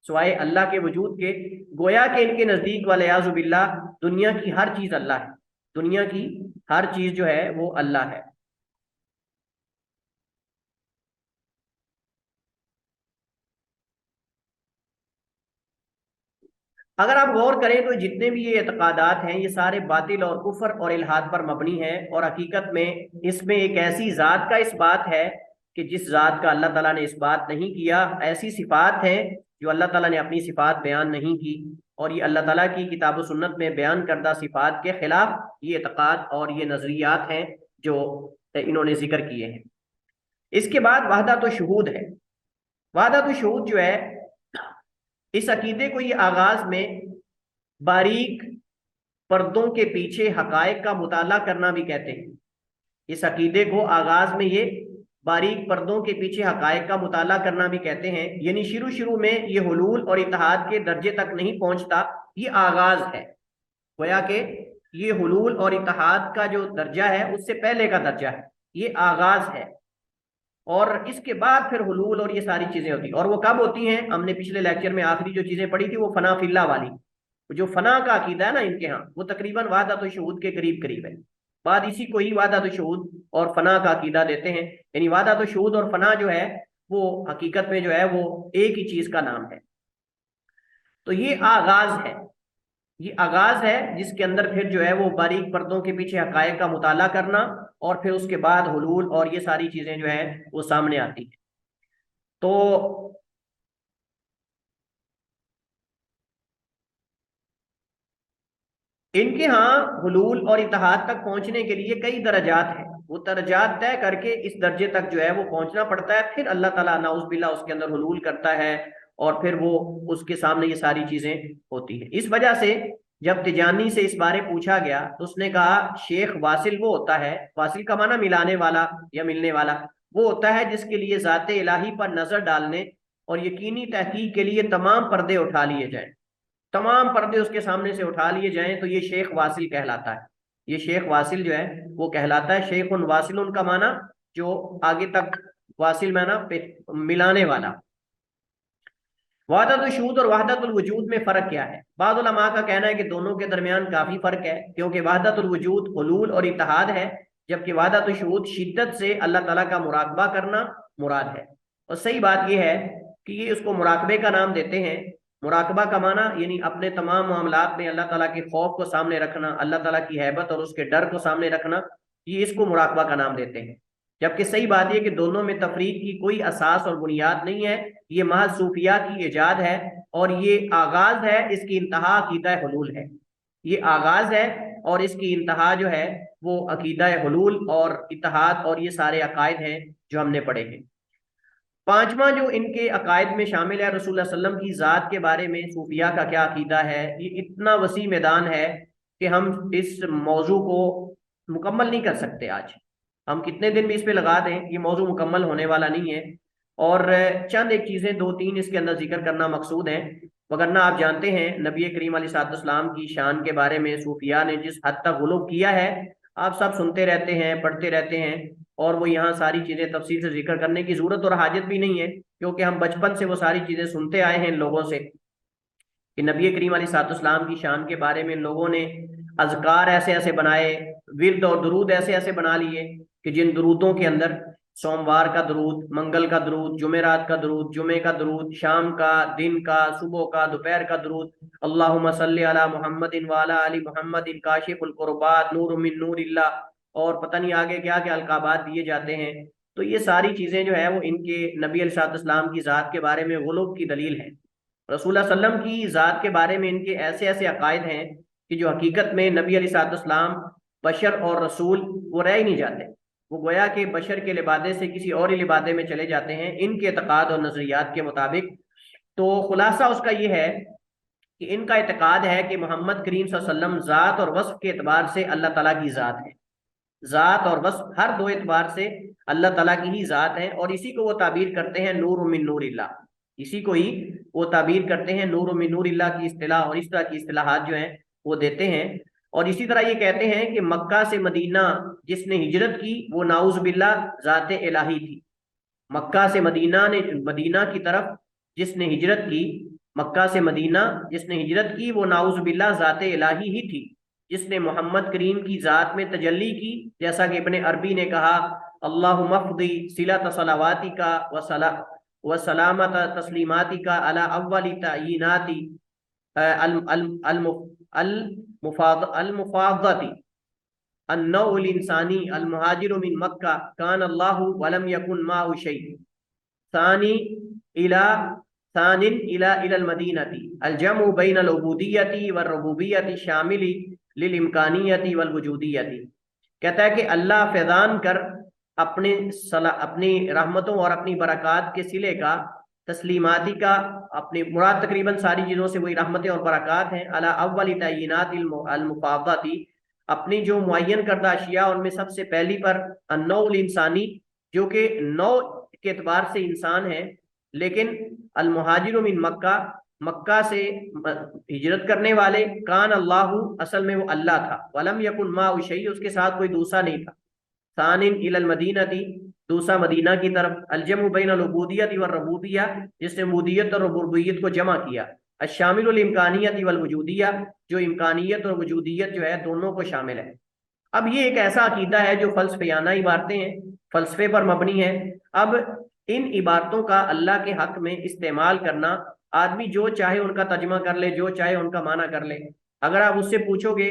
سوائے اللہ کے وجود کے، گویا کہ ان کے نزدیک والعیاذ باللہ دنیا کی ہر چیز اللہ ہے، دنیا کی ہر چیز جو ہے وہ اللہ ہے۔ اگر آپ غور کریں تو جتنے بھی یہ اعتقادات ہیں یہ سارے باطل اور کفر اور الحاد پر مبنی ہیں، اور حقیقت میں اس میں ایک ایسی ذات کا اس بات ہے کہ جس ذات کا اللہ تعالیٰ نے اس بات نہیں کیا، ایسی صفات ہیں جو اللہ تعالیٰ نے اپنی صفات بیان نہیں کی، اور یہ اللہ تعالیٰ کی کتاب و سنت میں بیان کردہ صفات کے خلاف یہ اعتقاد اور یہ نظریات ہیں جو انہوں نے ذکر کیے ہیں۔ اس کے بعد وحدت و شہود ہے۔ وحدت و شہود جو ہے، اس عقیدے کو یہ آغاز میں باریک پردوں کے پیچھے حقائق کا مطالعہ کرنا بھی کہتے ہیں، اس عقیدے کو آغاز میں یہ باریک پردوں کے پیچھے حقائق کا مطالعہ کرنا بھی کہتے ہیں، یعنی شروع میں یہ حلول اور اتحاد کے درجے تک نہیں پہنچتا، یہ آغاز ہے، گویا کہ یہ حلول اور اتحاد کا جو درجہ ہے اس سے پہلے کا درجہ ہے، یہ آغاز ہے، اور اس کے بعد پھر حلول اور یہ ساری چیزیں ہوتی ہیں۔ اور وہ کب ہوتی ہیں؟ ہم نے پچھلے لیکچر میں آخری جو چیزیں پڑھی تھی وہ فنا فی اللہ والی، جو فنا کا عقیدہ ہے نا ان کے ہاں، وہ تقریباً وحدت و شہود کے قریب ہے، بعد اسی کو ہی وحدت و شہود اور فنا کا عقیدہ دیتے ہیں، یعنی وحدت و شہود اور فنا جو ہے وہ حقیقت میں جو ہے وہ ایک ہی چیز کا نام ہے۔ تو یہ آغاز ہے، یہ آغاز ہے جس کے اندر پھر جو ہے وہ باریک پردوں کے پیچھے حقائق کا مطالعہ کرنا، اور پھر اس کے بعد حلول اور یہ ساری چیزیں جو ہیں وہ سامنے آتی ہیں۔ تو ان کے ہاں حلول اور اتحاد تک پہنچنے کے لیے کئی درجات ہیں، وہ درجات طے کر کے اس درجے تک جو ہے وہ پہنچنا پڑتا ہے، پھر اللہ تعالیٰ نعوذ باللہ اس کے اندر حلول کرتا ہے، اور پھر وہ اس کے سامنے یہ ساری چیزیں ہوتی ہیں۔ اس وجہ سے جب تجانی سے اس بارے پوچھا گیا تو اس نے کہا شیخ واصل وہ ہوتا ہے، واصل کا معنی ملانے والا یا ملنے والا، وہ ہوتا ہے جس کے لیے ذات الہی پر نظر ڈالنے اور یقینی تحقیق کے لیے تمام پردے اٹھا لیے جائیں، تمام پردے اس کے سامنے سے اٹھا لیے جائیں، تو یہ شیخ واصل کہلاتا ہے، یہ شیخ واصل جو ہے وہ کہلاتا ہے۔ شیخ واصل ان کا معنی جو آگے تک، واصل معنی ملانے والا۔ وحدت الشہود اور وحدت الوجود میں فرق کیا ہے؟ بعض علماء کا کہنا ہے کہ دونوں کے درمیان کافی فرق ہے، کیونکہ وحدت الوجود حلول اور اتحاد ہے، جبکہ وحدت الشہود شدت سے اللہ تعالیٰ کا مراقبہ کرنا مراد ہے۔ اور صحیح بات یہ ہے کہ یہ اس کو مراقبے کا نام دیتے ہیں۔ مراقبہ کا معنی یعنی اپنے تمام معاملات میں اللہ تعالیٰ کے خوف کو سامنے رکھنا، اللہ تعالیٰ کی ہیبت اور اس کے ڈر کو سامنے رکھنا، یہ اس کو مراقبہ کا نام دیتے ہیں۔ جبکہ صحیح بات یہ کہ دونوں میں تفریق کی کوئی اساس اور بنیاد نہیں ہے، یہ محض صوفیہ کی ایجاد ہے، اور یہ آغاز ہے، اس کی انتہا عقیدہ حلول ہے، یہ آغاز ہے اور اس کی انتہا جو ہے وہ عقیدہ حلول اور اتحاد اور یہ سارے عقائد ہیں جو ہم نے پڑھے ہیں۔ پانچواں جو ان کے عقائد میں شامل ہے، رسول اللہ صلی اللہ علیہ وسلم کی ذات کے بارے میں صوفیہ کا کیا عقیدہ ہے۔ یہ اتنا وسیع میدان ہے کہ ہم اس موضوع کو مکمل نہیں کر سکتے۔ آج ہم کتنے دن بھی اس پہ لگا دیں یہ موضوع مکمل ہونے والا نہیں ہے، اور چند ایک چیزیں دو تین اس کے اندر ذکر کرنا مقصود ہیں، وگرنہ آپ جانتے ہیں نبی کریم علیہ الصلوۃ والسلام کی شان کے بارے میں صوفیہ نے جس حد تک غلو کیا ہے، آپ سب سنتے رہتے ہیں، پڑھتے رہتے ہیں، اور وہ یہاں ساری چیزیں تفصیل سے ذکر کرنے کی ضرورت اور حاجت بھی نہیں ہے، کیونکہ ہم بچپن سے وہ ساری چیزیں سنتے آئے ہیں ان لوگوں سے کہ نبی کریم علیہ الصلوۃ والسلام کی شان کے بارے میں لوگوں نے اذکار ایسے ایسے بنائے، ورد اور درود ایسے ایسے بنا لیے کہ جن درودوں کے اندر سوموار کا درود، منگل کا درود، جمعرات کا درود، جمعے کا درود، شام کا، دن کا، صبح کا، دوپہر کا درود، اللہم صلی علی محمد وعلی آل محمد کاشف القربات، نور من نور اللہ، اور پتہ نہیں آگے کیا کیا القابات دیے جاتے ہیں۔ تو یہ ساری چیزیں جو ہے وہ ان کے نبی علیہ الصلوۃ والسلام کی ذات کے بارے میں غلو کی دلیل ہے۔ رسول اللہ صلی اللہ علیہ وسلم کی ذات کے بارے میں ان کے ایسے ایسے عقائد ہیں کہ جو حقیقت میں نبی علیہ الصلوۃ والسلام بشر اور رسول وہ رہ ہی نہیں جاتے، وہ گویا کہ بشر کے لبادے سے کسی اور ہی لبادے میں چلے جاتے ہیں ان کے اعتقاد اور نظریات کے مطابق۔ تو خلاصہ اس کا یہ ہے کہ ان کا اعتقاد ہے کہ محمد کریم صلی اللہ علیہ وسلم ذات اور وصف کے اعتبار سے اللہ تعالیٰ کی ذات ہے، ذات اور وصف ہر دو اعتبار سے اللہ تعالیٰ کی ہی ذات ہے، اور اسی کو وہ تعبیر کرتے ہیں نور من نور اللہ، اسی کو ہی وہ تعبیر کرتے ہیں نور من نور اللہ کی اصطلاح، اور اس طرح کی اصطلاحات جو ہیں وہ دیتے ہیں۔ اور اسی طرح یہ کہتے ہیں کہ مکہ سے مدینہ جس نے ہجرت کی وہ نعوذ باللہ ذات الہی تھی، مکہ سے مدینہ کی طرف جس نے ہجرت کی، مکہ سے مدینہ جس نے ہجرت کی وہ نعوذ باللہ ذات الہی ہی تھی، جس نے محمد کریم کی ذات میں تجلی کی، جیسا کہ ابن عربی نے کہا اللہم افضی صلۃ صلواتک و سلامت تسلیماتک علی اول تعیناتی المفاضتی النوع الانسانی المہاجر من مکہ کان اللہ ولم یکن معہ شیء ثانی الى المدینہ الجمع بین العبودیۃ والربوبیۃ شامل للامکانیۃ والوجودیۃ۔ کہتا ہے کہ اللہ فیضان کر اپنی رحمتوں اور اپنی برکات کے صلے کا، تسلیماتی کا، اپنی مراد تقریباً ساری چیزوں سے وہی رحمتیں اور برکات ہیں، علی اول تعینات المفاضتی، اپنی جو معین کردہ اشیاء ان میں سب سے پہلی پر النوع الانسانی، جو کہ نوع کے اعتبار سے انسان ہے، لیکن المہاجر من مکہ، مکہ سے ہجرت کرنے والے، کان اللہ، اصل میں وہ اللہ تھا، ولم یکن معہ شیء، اس کے ساتھ کوئی دوسرا نہیں تھا، ثانی الی المدینہ، دوسرا مدینہ کی طرف، الجمع بین العبودیۃ والربوبیہ، جس نے عبودیت اور ربوبیت کو جمع کیا، الشامل الامکانیۃ والوجودیہ، جو امکانیت اور وجودیت جو ہے دونوں کو شامل ہے۔ اب یہ ایک ایسا عقیدہ ہے جو فلسفیانہ عبارتیں ہیں، فلسفے پر مبنی ہے۔ اب ان عبارتوں کا اللہ کے حق میں استعمال کرنا، آدمی جو چاہے ان کا ترجمہ کر لے، جو چاہے ان کا معنی کر لے۔ اگر آپ اس سے پوچھو گے،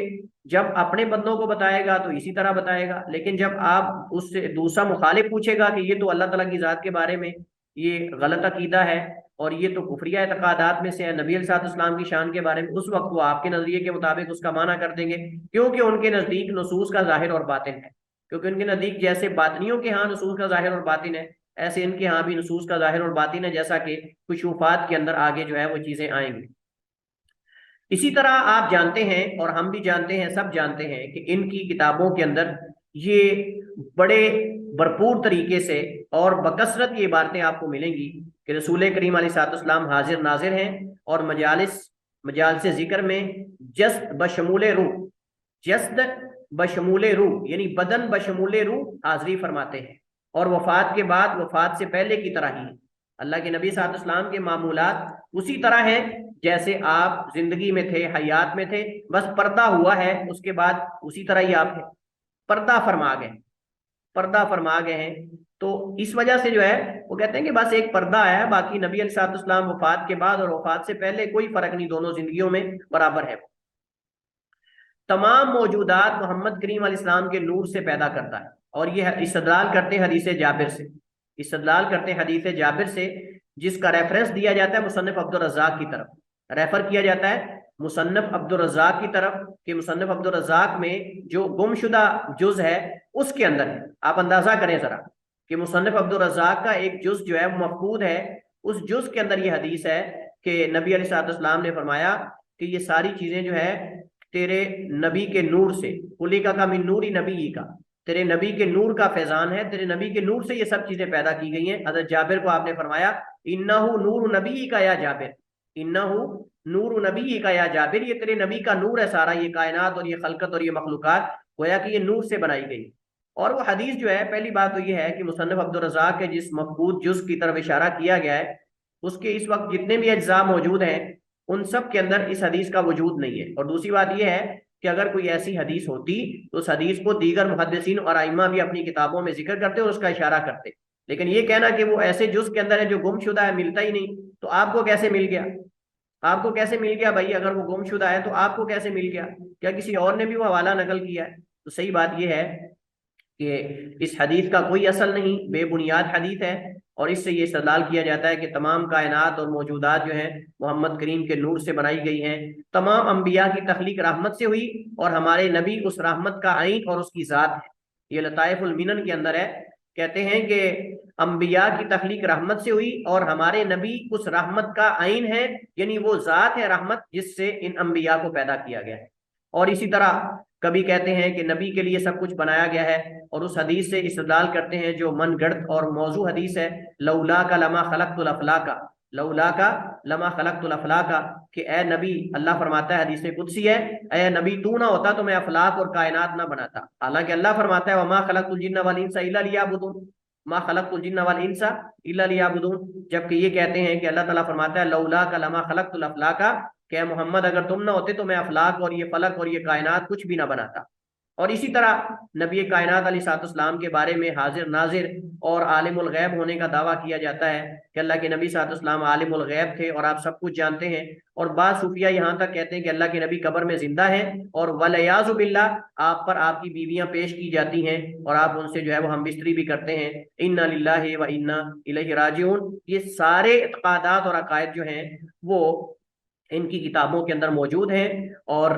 جب اپنے بندوں کو بتائے گا تو اسی طرح بتائے گا، لیکن جب آپ اس سے دوسرا مخالف پوچھے گا کہ یہ تو اللہ تعالیٰ کی ذات کے بارے میں یہ غلط عقیدہ ہے اور یہ تو کفریہ اعتقادات میں سے ہے، نبی علیہ السلام کی شان کے بارے میں، اس وقت وہ آپ کے نظریے کے مطابق اس کا معنی کر دیں گے، کیونکہ ان کے نزدیک نصوص کا ظاہر اور باطن ہے، کیونکہ ان کے نزدیک جیسے باطنیوں کے ہاں نصوص کا ظاہر اور باطن ہے، ایسے ان کے ہاں بھی نصوص کا ظاہر اور باطن ہے، جیسا کہ کشوفات کے اندر آگے جو ہے وہ چیزیں آئیں گی۔ اسی طرح آپ جانتے ہیں اور ہم بھی جانتے ہیں، سب جانتے ہیں کہ ان کی کتابوں کے اندر یہ بڑے بھرپور طریقے سے اور بکثرت یہ باتیں آپ کو ملیں گی کہ رسول کریم علیہ الصلوۃ والسلام حاضر ناظر ہیں، اور مجالس ذکر میں جسد بشمول روح، جسد بشمول روح یعنی بدن بشمول روح حاضری فرماتے ہیں، اور وفات کے بعد وفات سے پہلے کی طرح ہی اللہ کے نبی صلی اللہ علیہ وسلم کے معمولات اسی طرح ہیں جیسے آپ زندگی میں تھے، حیات میں تھے، بس پردہ ہوا ہے، اس کے بعد اسی طرح ہی آپ ہیں، پردہ فرما گئے ہیں۔ تو اس وجہ سے جو ہے وہ کہتے ہیں کہ بس ایک پردہ ہے، باقی نبی علیہ الصلوۃ والسلام وفات کے بعد اور وفات سے پہلے کوئی فرق نہیں، دونوں زندگیوں میں برابر ہے۔ تمام موجودات محمد کریم علیہ السلام کے نور سے پیدا کرتا ہے، اور یہ استدلال کرتے ہیں حدیث جابر سے، جس کا ریفرنس دیا جاتا ہے مصنف عبد الرزاق کی طرف، ریفر کیا جاتا ہے مصنف عبدالرزاق کی طرف کہ مصنف عبدالرزاق میں جو گمشدہ جز ہے اس کے اندر ہے. آپ اندازہ کریں ذرا کہ مصنف عبدالرزاق کا ایک جز جو ہے وہ مفقود ہے، اس جز کے اندر یہ حدیث ہے کہ نبی علیہ الصلوۃ والسلام نے فرمایا کہ یہ ساری چیزیں جو ہے تیرے نبی کے نور سے، کلی کا من نوری نبی کا، تیرے نبی کے نور کا فیضان ہے، تیرے نبی کے نور سے یہ سب چیزیں پیدا کی گئی ہیں. حضرت جابر کو آپ نے فرمایا انہو نور نبی کا یا جابر، انہو نور نبی کا یا جابر، یہ تیرے نبی کا نور ہے سارا، یہ کائنات اور یہ خلقت اور یہ مخلوقات گویا کہ یہ نور سے بنائی گئی. اور وہ حدیث جو ہے، پہلی بات تو یہ ہے کہ مصنف عبدالرزاق کے جس مفقود جز کی طرف اشارہ کیا گیا ہے اس کے اس وقت جتنے بھی اجزاء موجود ہیں ان سب کے اندر اس حدیث کا وجود نہیں ہے. اور دوسری بات یہ ہے کہ اگر کوئی ایسی حدیث ہوتی تو اس حدیث کو دیگر محدثین اور ائمہ بھی اپنی کتابوں میں ذکر کرتے اور اس کا اشارہ کرتے. لیکن یہ کہنا کہ وہ ایسے جز کے اندر ہے جو گم شدہ ہے، ملتا ہی نہیں، تو آپ کو کیسے مل گیا؟ آپ کو کیسے مل گیا بھائی؟ اگر وہ گم شدہ ہے تو آپ کو کیسے مل گیا؟ کیا کسی اور نے بھی وہ حوالہ نقل کیا ہے؟ تو صحیح بات یہ ہے کہ اس حدیث کا کوئی اصل نہیں، بے بنیاد حدیث ہے. اور اس سے یہ استدلال کیا جاتا ہے کہ تمام کائنات اور موجودات جو ہیں محمد کریم کے نور سے بنائی گئی ہیں. تمام انبیاء کی تخلیق رحمت سے ہوئی اور ہمارے نبی اس رحمت کا عین اور اس کی ذات ہے. یہ لطائف المنن کے اندر ہے، کہتے ہیں کہ انبیاء کی تخلیق رحمت سے ہوئی اور ہمارے نبی اس رحمت کا عین ہے، یعنی وہ ذات ہے رحمت جس سے ان انبیاء کو پیدا کیا گیا ہے. اور اسی طرح کبھی کہتے ہیں کہ نبی کے لیے سب کچھ بنایا گیا ہے، اور اس حدیث سے استدلال کرتے ہیں جو من گڑت اور موضوع حدیث ہے، لولا کا لما خلقت الافلاک، لولا کا لما خلقت الافلاک، کہ اے نبی، اللہ فرماتا ہے حدیث قدسی ہے، اے نبی تو نہ ہوتا تو میں افلاک اور کائنات نہ بناتا. حالانکہ اللہ فرماتا ہے وما خلقت الجن والانس الا لیعبدون، ما خلقت الجن والانس الا لیعبدون، جبکہ یہ کہتے ہیں کہ اللہ تعالیٰ فرماتا ہے لولا کا لما خلقت الافلاک، کہ اے محمد اگر تم نہ ہوتے تو میں افلاک اور یہ فلک اور یہ کائنات کچھ بھی نہ بناتا. اور اسی طرح نبی کائنات علیہ الصلوۃ والسلام کے بارے میں حاضر ناظر اور عالم الغیب ہونے کا دعویٰ کیا جاتا ہے کہ اللہ کے نبی صلی اللہ علیہ وسلم عالم الغیب تھے اور آپ سب کچھ جانتے ہیں. اور بعض صوفیہ یہاں تک کہتے ہیں کہ اللہ کے نبی قبر میں زندہ ہیں اور ولیعاذ باللہ آپ پر آپ کی بیویاں پیش کی جاتی ہیں اور آپ ان سے جو ہے وہ ہم بستری بھی کرتے ہیں. انا للہ و انا الیہ راجعون. یہ سارے اعتقادات اور عقائد جو ہیں وہ ان کی کتابوں کے اندر موجود ہیں اور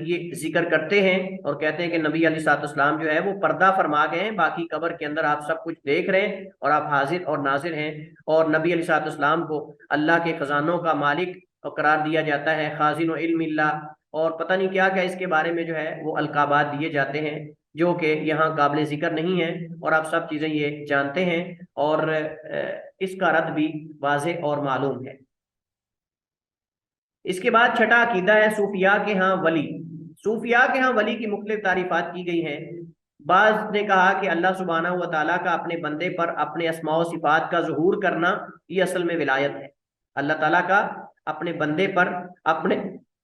یہ ذکر کرتے ہیں اور کہتے ہیں کہ نبی علیہ الصلوۃ والسلام جو ہے وہ پردہ فرما گئے ہیں، باقی قبر کے اندر آپ سب کچھ دیکھ رہے ہیں اور آپ حاضر اور ناظر ہیں. اور نبی علیہ الصلوۃ والسلام کو اللہ کے خزانوں کا مالک قرار دیا جاتا ہے، خازن و علم اللہ، اور پتہ نہیں کیا کیا اس کے بارے میں جو ہے وہ القابات دیے جاتے ہیں جو کہ یہاں قابل ذکر نہیں ہے، اور آپ سب چیزیں یہ جانتے ہیں اور اس کا رد بھی واضح اور معلوم ہے. اس کے بعد چھٹا عقیدہ ہے صوفیاء کے ہاں ولی. صوفیاء کے ہاں ولی کی مختلف تعریفات کی گئی ہیں. بعض نے کہا کہ اللہ سبحانہ و تعالیٰ کا اپنے بندے پر اپنے اسماء و صفات کا ظہور کرنا یہ اصل میں ولایت ہے. اللہ تعالیٰ کا اپنے بندے پر اپنے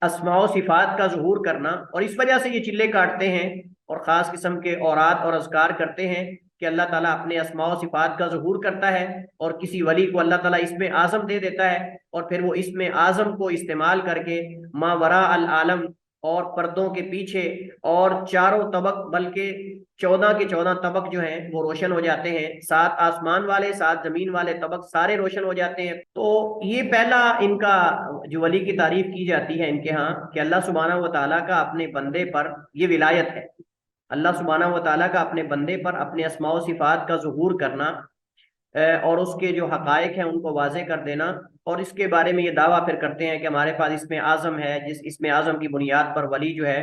اسماء و صفات کا ظہور کرنا، اور اس وجہ سے یہ چلے کاٹتے ہیں اور خاص قسم کے اورات اور اذکار کرتے ہیں کہ اللہ تعالیٰ اپنے اسماء و صفات کا ظہور کرتا ہے اور کسی ولی کو اللہ تعالیٰ اسم اعظم دے دیتا ہے اور پھر وہ اسم اعظم کو استعمال کر کے ما وراء العالم اور پردوں کے پیچھے اور چاروں طبق بلکہ 14 کے 14 طبق جو ہیں وہ روشن ہو جاتے ہیں، 7 آسمان والے 7 زمین والے طبق سارے روشن ہو جاتے ہیں. تو یہ پہلا ان کا جو ولی کی تعریف کی جاتی ہے ان کے ہاں کہ اللہ سبحانہ و تعالیٰ کا اپنے بندے پر یہ ولایت ہے. اللہ سبحانہ و تعالیٰ کا اپنے بندے پر اپنے اسماء و صفات کا ظہور کرنا اور اس کے جو حقائق ہیں ان کو واضح کر دینا، اور اس کے بارے میں یہ دعویٰ پھر کرتے ہیں کہ ہمارے پاس اسم اعظم ہے، جس اسم اعظم کی بنیاد پر ولی جو ہے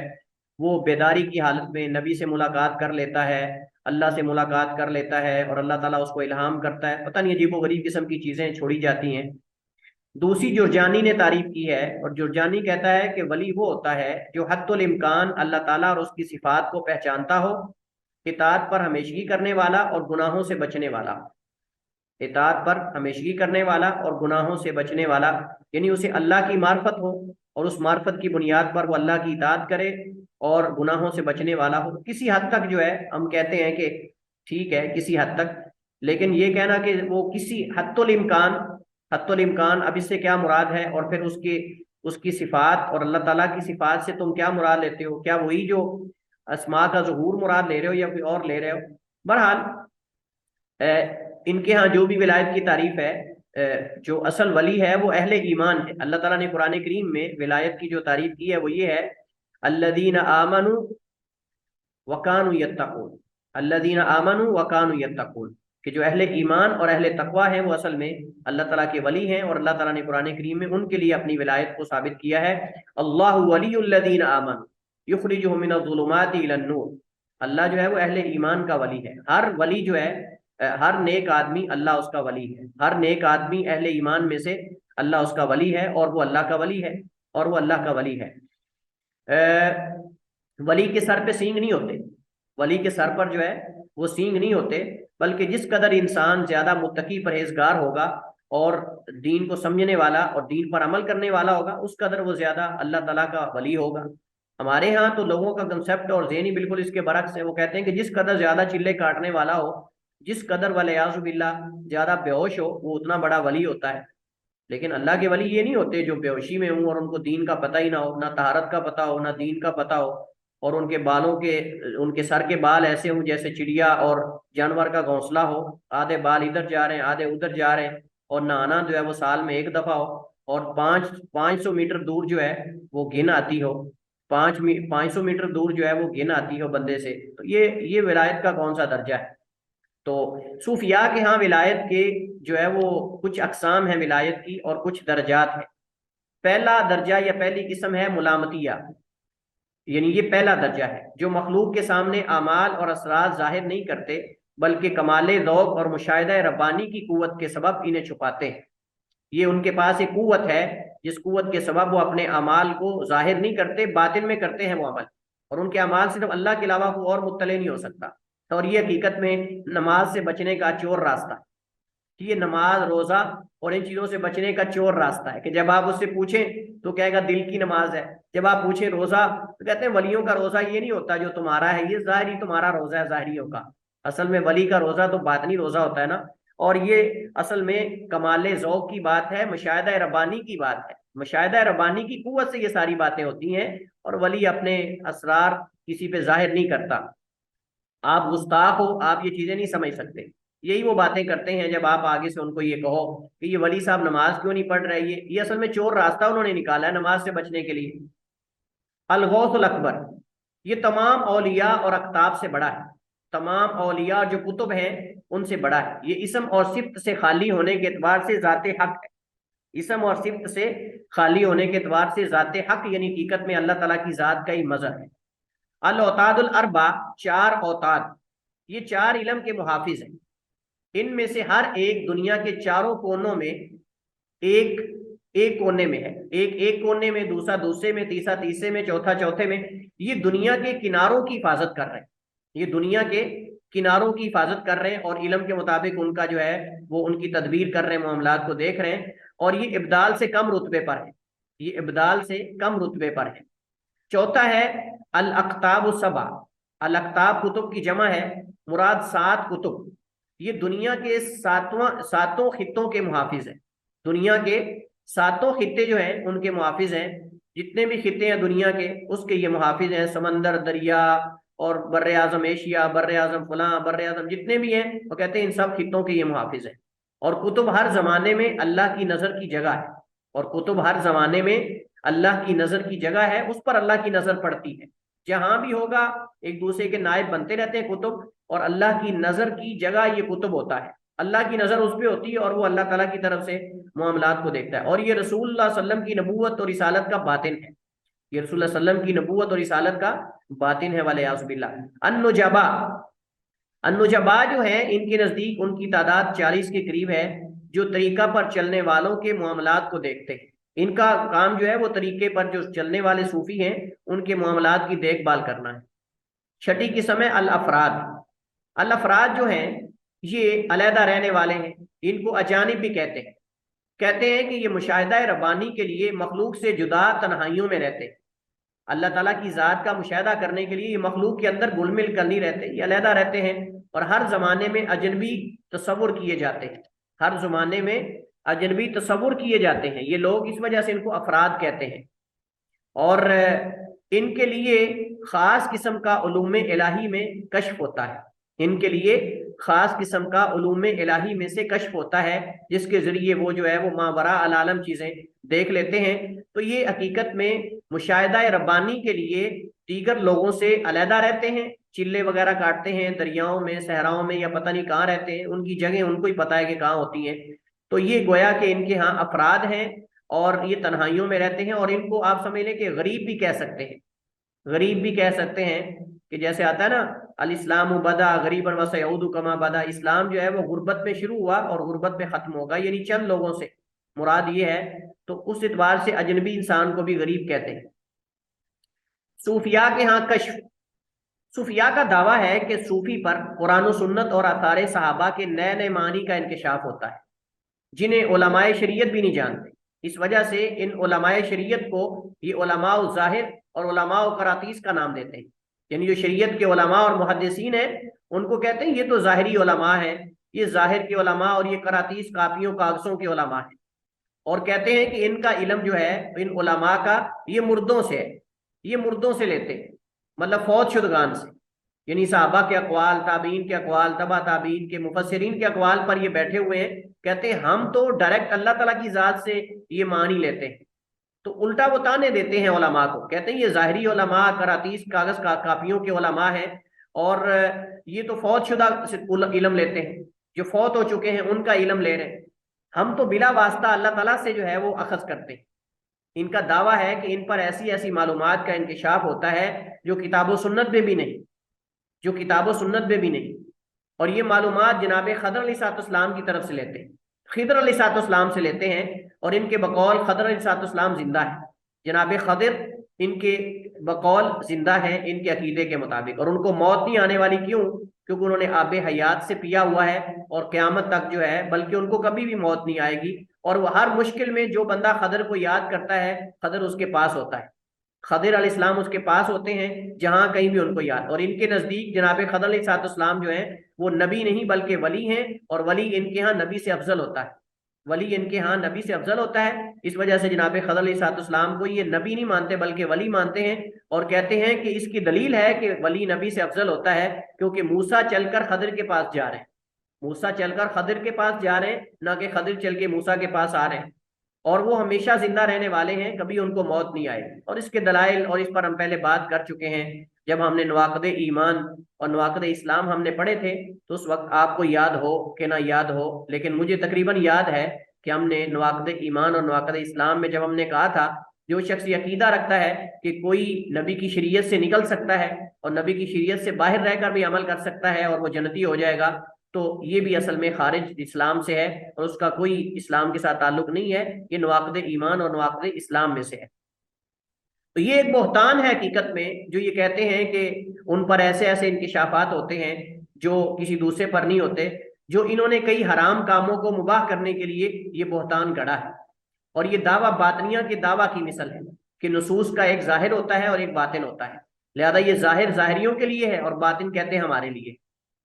وہ بیداری کی حالت میں نبی سے ملاقات کر لیتا ہے، اللہ سے ملاقات کر لیتا ہے اور اللہ تعالیٰ اس کو الہام کرتا ہے. پتہ نہیں عجیب و غریب قسم کی چیزیں چھوڑی جاتی ہیں. دوسری جرجانی نے تعریف کی ہے، اور جرجانی کہتا ہے کہ ولی وہ ہوتا ہے جو حد الامکان اللہ تعالیٰ اور اس کی صفات کو پہچانتا ہو، اطاعت پر ہمیشگی کرنے والا اور گناہوں سے بچنے والا. اطاعت پر ہمیشگی کرنے والا اور گناہوں سے بچنے والا، یعنی اسے اللہ کی معرفت ہو اور اس معرفت کی بنیاد پر وہ اللہ کی اطاعت کرے اور گناہوں سے بچنے والا ہو. کسی حد تک جو ہے ہم کہتے ہیں کہ ٹھیک ہے کسی حد تک، لیکن یہ کہنا کہ وہ کسی حد الامکان، اب اس سے کیا مراد ہے، اور پھر اس کی صفات اور اللہ تعالیٰ کی صفات سے تم کیا مراد لیتے ہو؟ کیا وہی جو اسماء کا ظہور مراد لے رہے ہو یا کوئی اور لے رہے ہو؟ بہرحال ان کے ہاں جو بھی ولایت کی تعریف ہے جو اصل ولی ہے وہ اہل ایمان ہے۔ اللہ تعالیٰ نے قرآن کریم میں ولایت کی جو تعریف کی ہے وہ یہ ہے، الذین آمنوا وکانوا یتقون، الذین آمنوا وکانوا یتقون، کہ جو اہل ایمان اور اہل تقوی ہیں وہ اصل میں اللہ تعالیٰ کے ولی ہیں، اور اللہ تعالیٰ نے قرآن کریم میں ان کے لیے اپنی ولایت کو ثابت کیا ہے۔ اللہ ولی الذین آمنوا یخرجهم من الظلمات الی النور، اللہ جو ہے وہ اہل ایمان کا ولی ہے۔ ہر ولی جو ہے، ہر نیک آدمی اللہ اس کا ولی ہے، ہر نیک آدمی اہل ایمان میں سے اللہ اس کا ولی ہے، اور وہ اللہ کا ولی ہے، اور وہ اللہ کا ولی ہے۔ ولی کے سر پہ سینگ نہیں ہوتے، ولی کے سر پر جو ہے وہ سینگ نہیں ہوتے، بلکہ جس قدر انسان زیادہ متقی پرہیزگار ہوگا اور دین کو سمجھنے والا اور دین پر عمل کرنے والا ہوگا، اس قدر وہ زیادہ اللہ تعالیٰ کا ولی ہوگا۔ ہمارے ہاں تو لوگوں کا کنسیپٹ اور ذہنی بالکل اس کے برعکس ہے، وہ کہتے ہیں کہ جس قدر زیادہ چلے کاٹنے والا ہو، جس قدر والعیاذ باللہ زیادہ بے ہوش ہو، وہ اتنا بڑا ولی ہوتا ہے۔ لیکن اللہ کے ولی یہ نہیں ہوتے جو بے ہوشی میں ہوں اور ان کو دین کا پتہ ہی نہ ہو، نہ طہارت کا پتہ ہو، نہ دین کا پتہ ہو، اور ان کے بالوں کے، ان کے سر کے بال ایسے ہوں جیسے چڑیا اور جانور کا گھونسلہ ہو، آدھے بال ادھر جا رہے ہیں آدھے ادھر جا رہے ہیں، اور نہانا جو ہے وہ سال میں ایک دفعہ ہو، اور 500 میٹر دور جو ہے وہ گن آتی ہو، 500 میٹر دور جو ہے وہ گن آتی ہو بندے سے، تو یہ ولایت کا کون سا درجہ ہے؟ تو صوفیاء کے ہاں ولایت کے جو ہے وہ کچھ اقسام ہیں ولایت کی، اور کچھ درجات ہیں۔ پہلا درجہ یا پہلی قسم ہے ملامتیہ، یعنی یہ پہلا درجہ ہے، جو مخلوق کے سامنے اعمال اور اثرات ظاہر نہیں کرتے، بلکہ کمال ذوق اور مشاہدہ ربانی کی قوت کے سبب انہیں چھپاتے ہیں۔ یہ ان کے پاس ایک قوت ہے جس قوت کے سبب وہ اپنے اعمال کو ظاہر نہیں کرتے، باطن میں کرتے ہیں وہ عمل، اور ان کے اعمال صرف اللہ کے علاوہ کوئی اور مطلع نہیں ہو سکتا۔ اور یہ حقیقت میں نماز سے بچنے کا چور راستہ ہے، یہ نماز روزہ اور ان چیزوں سے بچنے کا چور راستہ ہے، کہ جب آپ اس سے پوچھیں تو کہے گا دل کی نماز ہے، جب آپ پوچھیں روزہ تو کہتے ہیں ولیوں کا روزہ یہ نہیں ہوتا جو تمہارا ہے، یہ ظاہری تمہارا روزہ ہے ظاہریوں کا، اصل میں ولی کا روزہ تو باطنی روزہ ہوتا ہے نا۔ اور یہ اصل میں کمال ذوق کی بات ہے، مشاہدہ ربانی کی بات ہے، مشاہدہ ربانی کی قوت سے یہ ساری باتیں ہوتی ہیں، اور ولی اپنے اسرار کسی پہ ظاہر نہیں کرتا۔ آپ گستاخ ہو، آپ یہ چیزیں نہیں سمجھ سکتے، یہی وہ باتیں کرتے ہیں جب آپ آگے سے ان کو یہ کہو کہ یہ ولی صاحب نماز کیوں نہیں پڑھ رہے، یہ اصل میں چور راستہ انہوں نے نکالا ہے نماز سے بچنے کے لیے۔ الغوث الاکبر، یہ تمام اولیاء اور اقطاب سے بڑا ہے، تمام اولیاء جو کتب ہیں ان سے بڑا ہے، یہ اسم اور صفت سے خالی ہونے کے اعتبار سے ذات حق ہے، اسم اور صفت سے خالی ہونے کے اعتبار سے ذات حق، یعنی حقیقت میں اللہ تعالیٰ کی ذات کا ہی مظہر ہے۔ الاوتاد الاربع، 4 اوتاد، یہ 4 علم کے محافظ ہیں، ان میں سے ہر ایک دنیا کے چاروں کونوں میں ایک کونے میں ہے، ایک کونے میں، دوسرا دوسرے میں، تیسرا تیسرے میں، چوتھا چوتھے میں، یہ دنیا کے کناروں کی حفاظت کر رہے ہیں، یہ دنیا کے کناروں کی حفاظت کر رہے ہیں، اور علم کے مطابق ان کا جو ہے وہ ان کی تدبیر کر رہے ہیں، معاملات کو دیکھ رہے ہیں، اور یہ ابدال سے کم رتبے پر ہے، یہ ابدال سے کم رتبے پر ہے۔ چوتھا ہے الاقطاب السبع، الاقطاب کتب کی جمع ہے، مراد 7 کتب، یہ دنیا کے 7 خطوں کے محافظ ہیں، دنیا کے 7 خطے جو ہیں ان کے محافظ ہیں، جتنے بھی خطے ہیں دنیا کے اس کے یہ محافظ ہیں، سمندر، دریا، اور بر اعظم ایشیا، بر اعظم فلاں، بر اعظم جتنے بھی ہیں وہ کہتے ہیں ان سب خطوں کے یہ محافظ ہیں۔ اور کتب ہر زمانے میں اللہ کی نظر کی جگہ ہے، اور کتب ہر زمانے میں اللہ کی نظر کی جگہ ہے، اس پر اللہ کی نظر پڑتی ہے، جہاں بھی ہوگا ایک دوسرے کے نائب بنتے رہتے ہیں کتب، اور اللہ کی نظر کی جگہ یہ کتب ہوتا ہے، اللہ کی نظر اس پہ ہوتی ہے، اور وہ اللہ تعالیٰ کی طرف سے معاملات کو دیکھتا ہے۔ اور یہ رسول اللہ صلی اللہ علیہ وسلم کی نبوت اور رسالت کا باطن ہے، یہ رسول اللہ صلی اللہ علیہ وسلم کی نبوت اور رسالت کا باطن ہے، والعیاذ باللہ۔ النجبا، النجبا جو ہیں ان کے نزدیک ان کی تعداد 40 کے قریب ہے، جو طریقہ پر چلنے والوں کے معاملات کو دیکھتے ہیں، ان کا کام جو ہے وہ طریقے پر جو چلنے والے صوفی ہیں ان کے معاملات کی دیکھ بھال کرنا ہے۔ چھٹی قسم ہے الافراد، الافراد جو ہیں یہ علیحدہ رہنے والے ہیں، ان کو اجانب بھی کہتے ہیں کہ یہ مشاہدہ ربانی کے لیے مخلوق سے جدا تنہائیوں میں رہتے ہیں، اللہ تعالیٰ کی ذات کا مشاہدہ کرنے کے لیے یہ مخلوق کے اندر گل مل کر نہیں رہتے، یہ علیحدہ رہتے ہیں، اور ہر زمانے میں اجنبی تصور کیے جاتے ہیں، ہر زمانے میں اجنبی تصور کیے جاتے ہیں یہ لوگ، اس وجہ سے ان کو افراد کہتے ہیں۔ اور ان کے لیے خاص قسم کا علوم الہی میں کشف ہوتا ہے، ان کے لیے خاص قسم کا علوم الہی میں سے کشف ہوتا ہے، جس کے ذریعے وہ جو ہے وہ ماوراء العالم چیزیں دیکھ لیتے ہیں۔ تو یہ حقیقت میں مشاہدہ ربانی کے لیے دیگر لوگوں سے علیحدہ رہتے ہیں، چلے وغیرہ کاٹتے ہیں دریاؤں میں، صحراؤں میں، یا پتہ نہیں کہاں رہتے ہیں، ان کی جگہ ان کو ہی پتہ ہے کہ کہاں ہوتی ہیں۔ تو یہ گویا کہ ان کے ہاں افراد ہیں اور یہ تنہائیوں میں رہتے ہیں، اور ان کو آپ سمجھ لیں کہ غریب بھی کہہ سکتے ہیں، غریب بھی کہہ سکتے ہیں، کہ جیسے آتا ہے نا الاسلام بدا غریبا وسیعود کما بدا، اسلام جو ہے وہ غربت میں شروع ہوا اور غربت میں ختم ہوگا، یعنی چند لوگوں سے مراد یہ ہے۔ تو اس اعتبار سے اجنبی انسان کو بھی غریب کہتے ہیں۔ صوفیاء کے ہاں کشف، صوفیاء کا دعویٰ ہے کہ صوفی پر قرآن و سنت اور آثار صحابہ کے نئے نئے معنی کا انکشاف ہوتا ہے، جنہیں علماء شریعت بھی نہیں جانتے۔ اس وجہ سے ان علماء شریعت کو یہ علماء الظاہر اور علماء قراطیس کا نام دیتے ہیں، یعنی جو شریعت کے علماء اور محدثین ہیں ان کو کہتے ہیں یہ تو ظاہری علماء ہیں، یہ ظاہر کے علماء اور یہ قراطیس کاپیوں کاغذوں کے علماء ہیں، اور کہتے ہیں کہ ان کا علم جو ہے ان علماء کا یہ مردوں سے ہے، یہ مردوں سے لیتے ہیں، مطلب فوت شدگان سے، یعنی صحابہ کے اقوال، تابعین کے اقوال، تبع تابعین کے، مفسرین کے اقوال پر یہ بیٹھے ہوئے ہیں، کہتے ہیں ہم تو ڈائریکٹ اللہ تعالیٰ کی ذات سے یہ معنی لیتے ہیں۔ تو الٹا وہ تانے دیتے ہیں علماء کو، کہتے ہیں یہ ظاہری علماء قراطیس کاغذ کاپیوں کے علماء ہیں، اور یہ تو فوت شدہ علم لیتے ہیں، جو فوت ہو چکے ہیں ان کا علم لے رہے ہیں، ہم تو بلا واسطہ اللہ تعالیٰ سے جو ہے وہ اخذ کرتے ہیں۔ ان کا دعویٰ ہے کہ ان پر ایسی ایسی معلومات کا انکشاف ہوتا ہے جو کتاب و سنت میں بھی نہیں، جو کتاب و سنت میں بھی نہیں، اور یہ معلومات جناب خضر علیہ السلام کی طرف سے لیتے ہیں، خضر علیہ السلام سے لیتے ہیں، اور ان کے بقول خضر علیہ السلام زندہ ہے، جناب خضر ان کے بقول زندہ ہیں ان کے عقیدے کے مطابق، اور ان کو موت نہیں آنے والی، کیوں؟ کیونکہ انہوں نے آب حیات سے پیا ہوا ہے، اور قیامت تک جو ہے بلکہ ان کو کبھی بھی موت نہیں آئے گی، اور وہ ہر مشکل میں جو بندہ خضر کو یاد کرتا ہے خضر اس کے پاس ہوتا ہے، خضر علیہ السلام اس کے پاس ہوتے ہیں جہاں کہیں بھی ان کو یاد، اور ان کے نزدیک جناب خضر علیہ السلام جو ہیں وہ نبی نہیں بلکہ ولی ہیں، اور ولی ان کے ہاں نبی سے افضل ہوتا ہے، ولی ان کے ہاں نبی سے افضل ہوتا ہے۔ اس وجہ سے جناب خضر علیہ السلام کو یہ نبی نہیں مانتے بلکہ ولی مانتے ہیں، اور کہتے ہیں کہ اس کی دلیل ہے کہ ولی نبی سے افضل ہوتا ہے کیونکہ موسیٰ چل کر خضر کے پاس جا رہے ہیں، موسیٰ چل کر خضر کے پاس جا رہے ہیں، نہ کہ خضر چل کے موسیٰ کے پاس آ رہے ہیں، اور وہ ہمیشہ زندہ رہنے والے ہیں، کبھی ان کو موت نہیں آئے، اور اس کے دلائل اور اس پر ہم پہلے بات کر چکے ہیں جب ہم نے نواقض ایمان اور نواقض اسلام ہم نے پڑھے تھے، تو اس وقت آپ کو یاد ہو کہ نہ یاد ہو، لیکن مجھے تقریباً یاد ہے کہ ہم نے نواقض ایمان اور نواقض اسلام میں جب ہم نے کہا تھا جو شخص یہ عقیدہ رکھتا ہے کہ کوئی نبی کی شریعت سے نکل سکتا ہے اور نبی کی شریعت سے باہر رہ کر بھی عمل کر سکتا ہے اور وہ جنتی ہو جائے گا، تو یہ بھی اصل میں خارج اسلام سے ہے، اور اس کا کوئی اسلام کے ساتھ تعلق نہیں ہے، یہ نواقض ایمان اور نواقض اسلام میں سے ہے۔ تو یہ ایک بہتان ہے حقیقت میں، جو یہ کہتے ہیں کہ ان پر ایسے ایسے انکشافات ہوتے ہیں جو کسی دوسرے پر نہیں ہوتے، جو انہوں نے کئی حرام کاموں کو مباح کرنے کے لیے یہ بہتان گڑھا ہے، اور یہ دعویٰ باطنیہ کے دعویٰ کی مثل ہے کہ نصوص کا ایک ظاہر ہوتا ہے اور ایک باطن ہوتا ہے، لہذا یہ ظاہر ظاہریوں کے لیے ہے اور باطن کہتے ہیں ہمارے لیے۔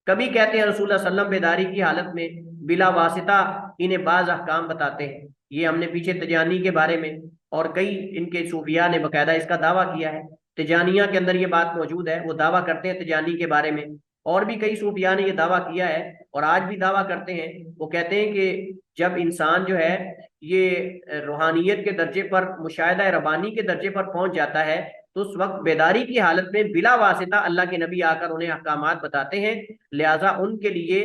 کبھی کہتے ہیں رسول اللہ صلی اللہ علیہ وسلم بیداری کی حالت میں بلا واسطہ انہیں بعض احکام بتاتے ہیں، یہ ہم نے پیچھے تجانی کے بارے میں اور کئی ان کے صوفیاء نے باقاعدہ اس کا دعویٰ کیا ہے، تجانیہ کے اندر یہ بات موجود ہے، وہ دعویٰ کرتے ہیں تجانی کے بارے میں، اور بھی کئی صوفیاء نے یہ دعویٰ کیا ہے اور آج بھی دعویٰ کرتے ہیں۔ وہ کہتے ہیں کہ جب انسان جو ہے یہ روحانیت کے درجے پر، مشاہدہ ربانی کے درجے پر پہنچ جاتا ہے، تو اس وقت بیداری کی حالت میں بلا واسطہ اللہ کے نبی آ کر انہیں احکامات بتاتے ہیں، لہٰذا ان کے لیے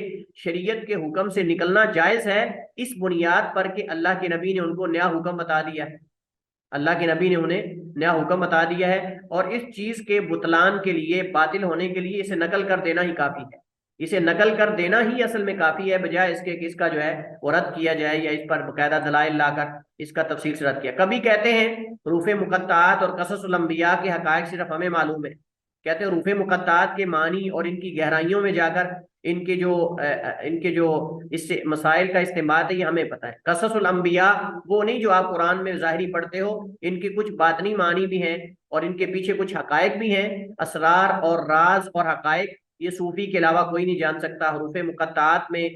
شریعت کے حکم سے نکلنا جائز ہے، اس بنیاد پر کہ اللہ کے نبی نے ان کو نیا حکم بتا دیا ہے، اللہ کے نبی نے انہیں نیا حکم بتا دیا ہے، اور اس چیز کے بطلان کے لیے، باطل ہونے کے لیے اسے نقل کر دینا ہی کافی ہے، اسے نقل کر دینا ہی اصل میں کافی ہے، بجائے اس کے کہ اس کا جو ہے وہ رد کیا جائے یا اس پر باقاعدہ دلائل لا کر اس کا تفصیل سے رد کیا۔ کبھی کہتے ہیں حروف مقطعات اور قصص الانبیاء کے حقائق صرف ہمیں معلوم ہے، کہتے ہیں حروف مقطعات کے معنی اور ان کی گہرائیوں میں جا کر ان کے جو اس سے مسائل کا استنباط ہے یہ ہمیں پتہ ہے۔ قصص الانبیاء وہ نہیں جو آپ قرآن میں ظاہری پڑھتے ہو، ان کے کچھ باطنی معنی بھی ہیں اور ان کے پیچھے کچھ حقائق بھی ہیں، اسرار اور راز اور حقائق یہ صوفی کے علاوہ کوئی نہیں جان سکتا۔ حروف مقطعات میں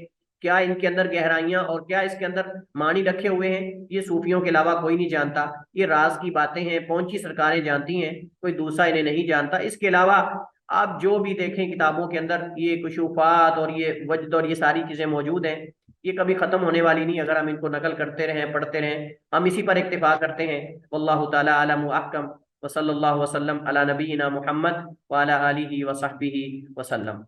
کیا ان کے اندر گہرائیاں اور کیا اس کے اندر معنی رکھے ہوئے ہیں یہ صوفیوں کے علاوہ کوئی نہیں جانتا، یہ راز کی باتیں ہیں، پہنچی سرکاریں جانتی ہیں، کوئی دوسرا انہیں نہیں جانتا۔ اس کے علاوہ آپ جو بھی دیکھیں کتابوں کے اندر یہ کشوفات اور یہ وجد اور یہ ساری چیزیں موجود ہیں، یہ کبھی ختم ہونے والی نہیں اگر ہم ان کو نقل کرتے رہیں، پڑھتے رہیں، ہم اسی پر اکتفا کرتے ہیں۔ واللہ تعالی عالم و احکم، وصلی اللہ وسلم علی نبینا محمد وعلی آلہ وصحبہ وسلم۔